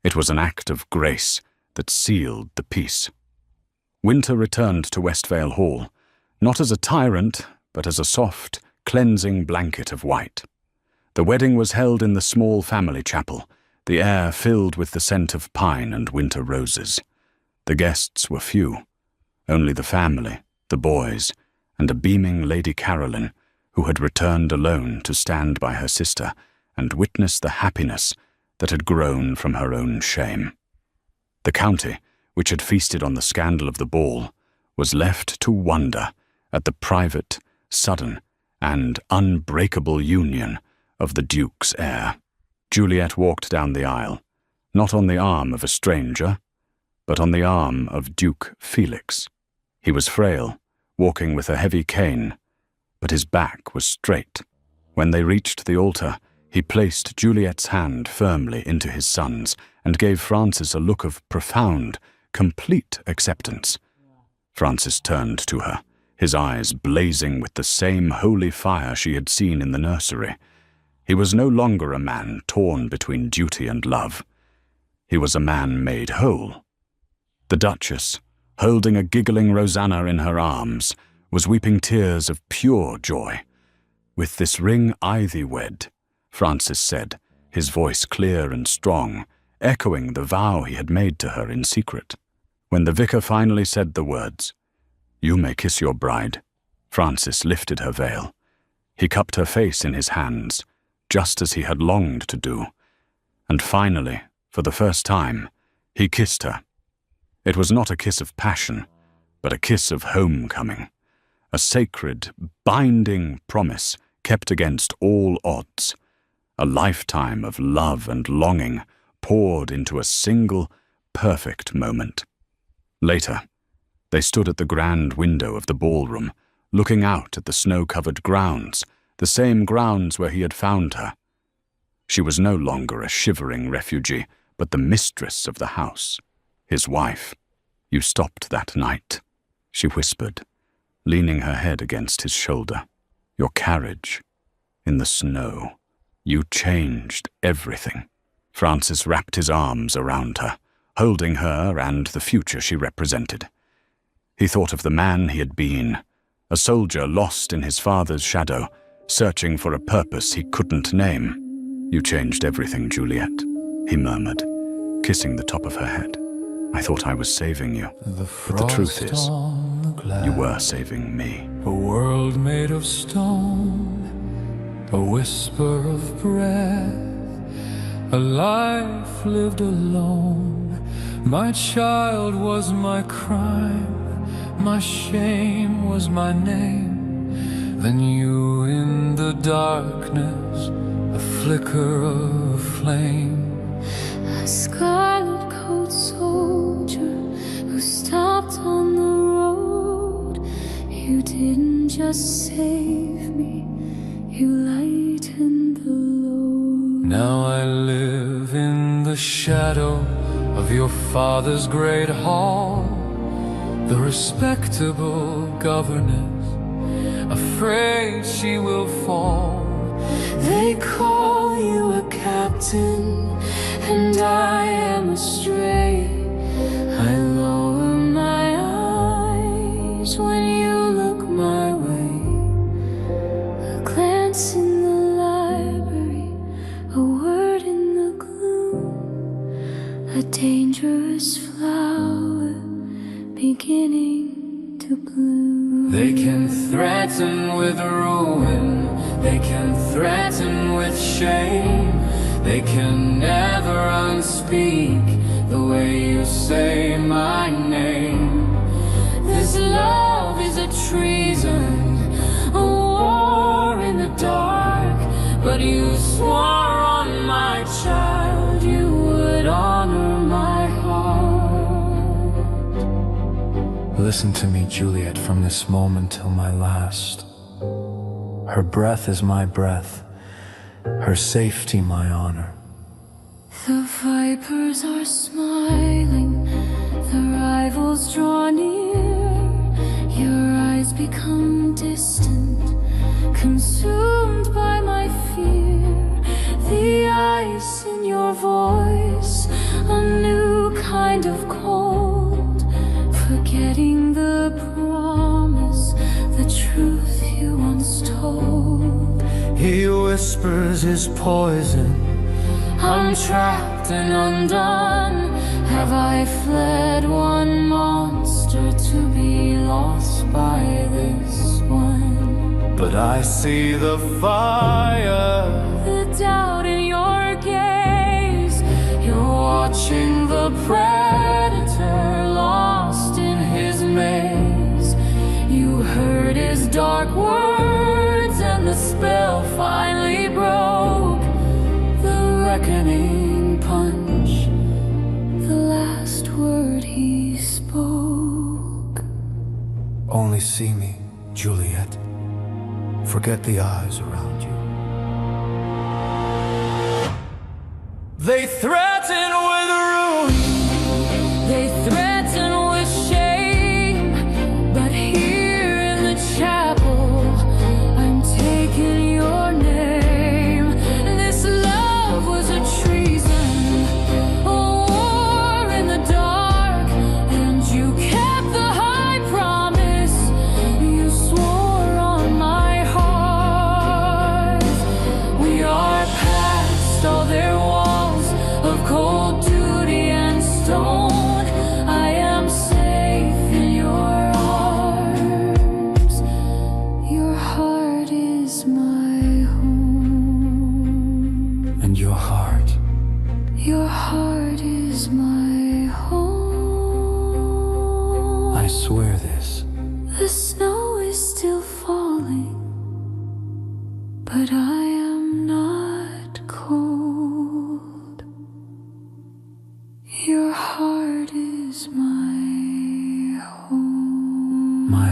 It was an act of grace that sealed the peace. Winter returned to Westvale Hall, not as a tyrant, but as a soft, cleansing blanket of white. The wedding was held in the small family chapel, the air filled with the scent of pine and winter roses. The guests were few, only the family, the boys, and a beaming Lady Caroline, who had returned alone to stand by her sister and witness the happiness that had grown from her own shame. The county, which had feasted on the scandal of the ball, was left to wonder at the private, sudden, and unbreakable union of the Duke's heir. Juliet walked down the aisle, not on the arm of a stranger, but on the arm of Duke Felix. He was frail, walking with a heavy cane, but his back was straight. When they reached the altar, he placed Juliet's hand firmly into his son's and gave Francis a look of profound, complete acceptance. Francis turned to her, his eyes blazing with the same holy fire she had seen in the nursery. He was no longer a man torn between duty and love. He was a man made whole. The Duchess, holding a giggling Rosanna in her arms, was weeping tears of pure joy. "With this ring I thee wed," Francis said, his voice clear and strong, echoing the vow he had made to her in secret. When the vicar finally said the words, "You may kiss your bride," Francis lifted her veil. He cupped her face in his hands, just as he had longed to do. And finally, for the first time, he kissed her. It was not a kiss of passion, but a kiss of homecoming, a sacred, binding promise kept against all odds, a lifetime of love and longing poured into a single, perfect moment. Later, they stood at the grand window of the ballroom, looking out at the snow-covered grounds, the same grounds where he had found her. She was no longer a shivering refugee, but the mistress of the house, his wife. "You stopped that night," she whispered, leaning her head against his shoulder. "Your carriage, in the snow. You changed everything." Francis wrapped his arms around her, holding her and the future she represented. He thought of the man he had been, a soldier lost in his father's shadow, searching for a purpose he couldn't name. "You changed everything, Juliet," he murmured, kissing the top of her head. "I thought I was saving you, but the truth is, you were saving me." A world made of stone, a whisper of breath, a life lived alone. My child was my crime, my shame was my name. Then you in the darkness, a flicker of flame. A scarlet-coated soldier who stopped on the road. You didn't just save me, you lightened the load. Now I live in the shadow of your father's great hall, the respectable governess, afraid she will fall. They call you a captain, and I am astray. I lower my eyes when you look my way. A glance in the library, a word in the gloom, a dangerous flower beginning to bloom. They can threaten with ruin, they can threaten with shame. They can never unspeak the way you say my name. This love is a treason, swore on my child you would honor my heart. Listen to me, Juliet, from this moment till my last. Her breath is my breath, her safety my honor. The vipers are smiling, the rivals draw near. Your eyes become distant, consumed by my fear. The ice in your voice, a new kind of cold. Forgetting the promise, the truth you once told. He whispers his poison. I'm trapped and undone. Have I fled one monster to be lost by this one? But I see the fire, The doubt in your gaze. You're watching the predator lost in his maze. You heard his dark words and the spell finally broke. The reckoning punch, the last word he spoke. only see me, Juliet. Forget the eyes around you. They threaten with ruin. They threaten with shame, but here in the chapel, I'm taking your name. This love was a treason, a war in the dark, and you kept the high promise you swore on my heart. We are past all their walls of cold duty and stone. I am safe in your arms. Your heart is my home. And your heart, Your heart is my home. I swear this. The snow is still falling, but I am not cold. Your heart is my home. My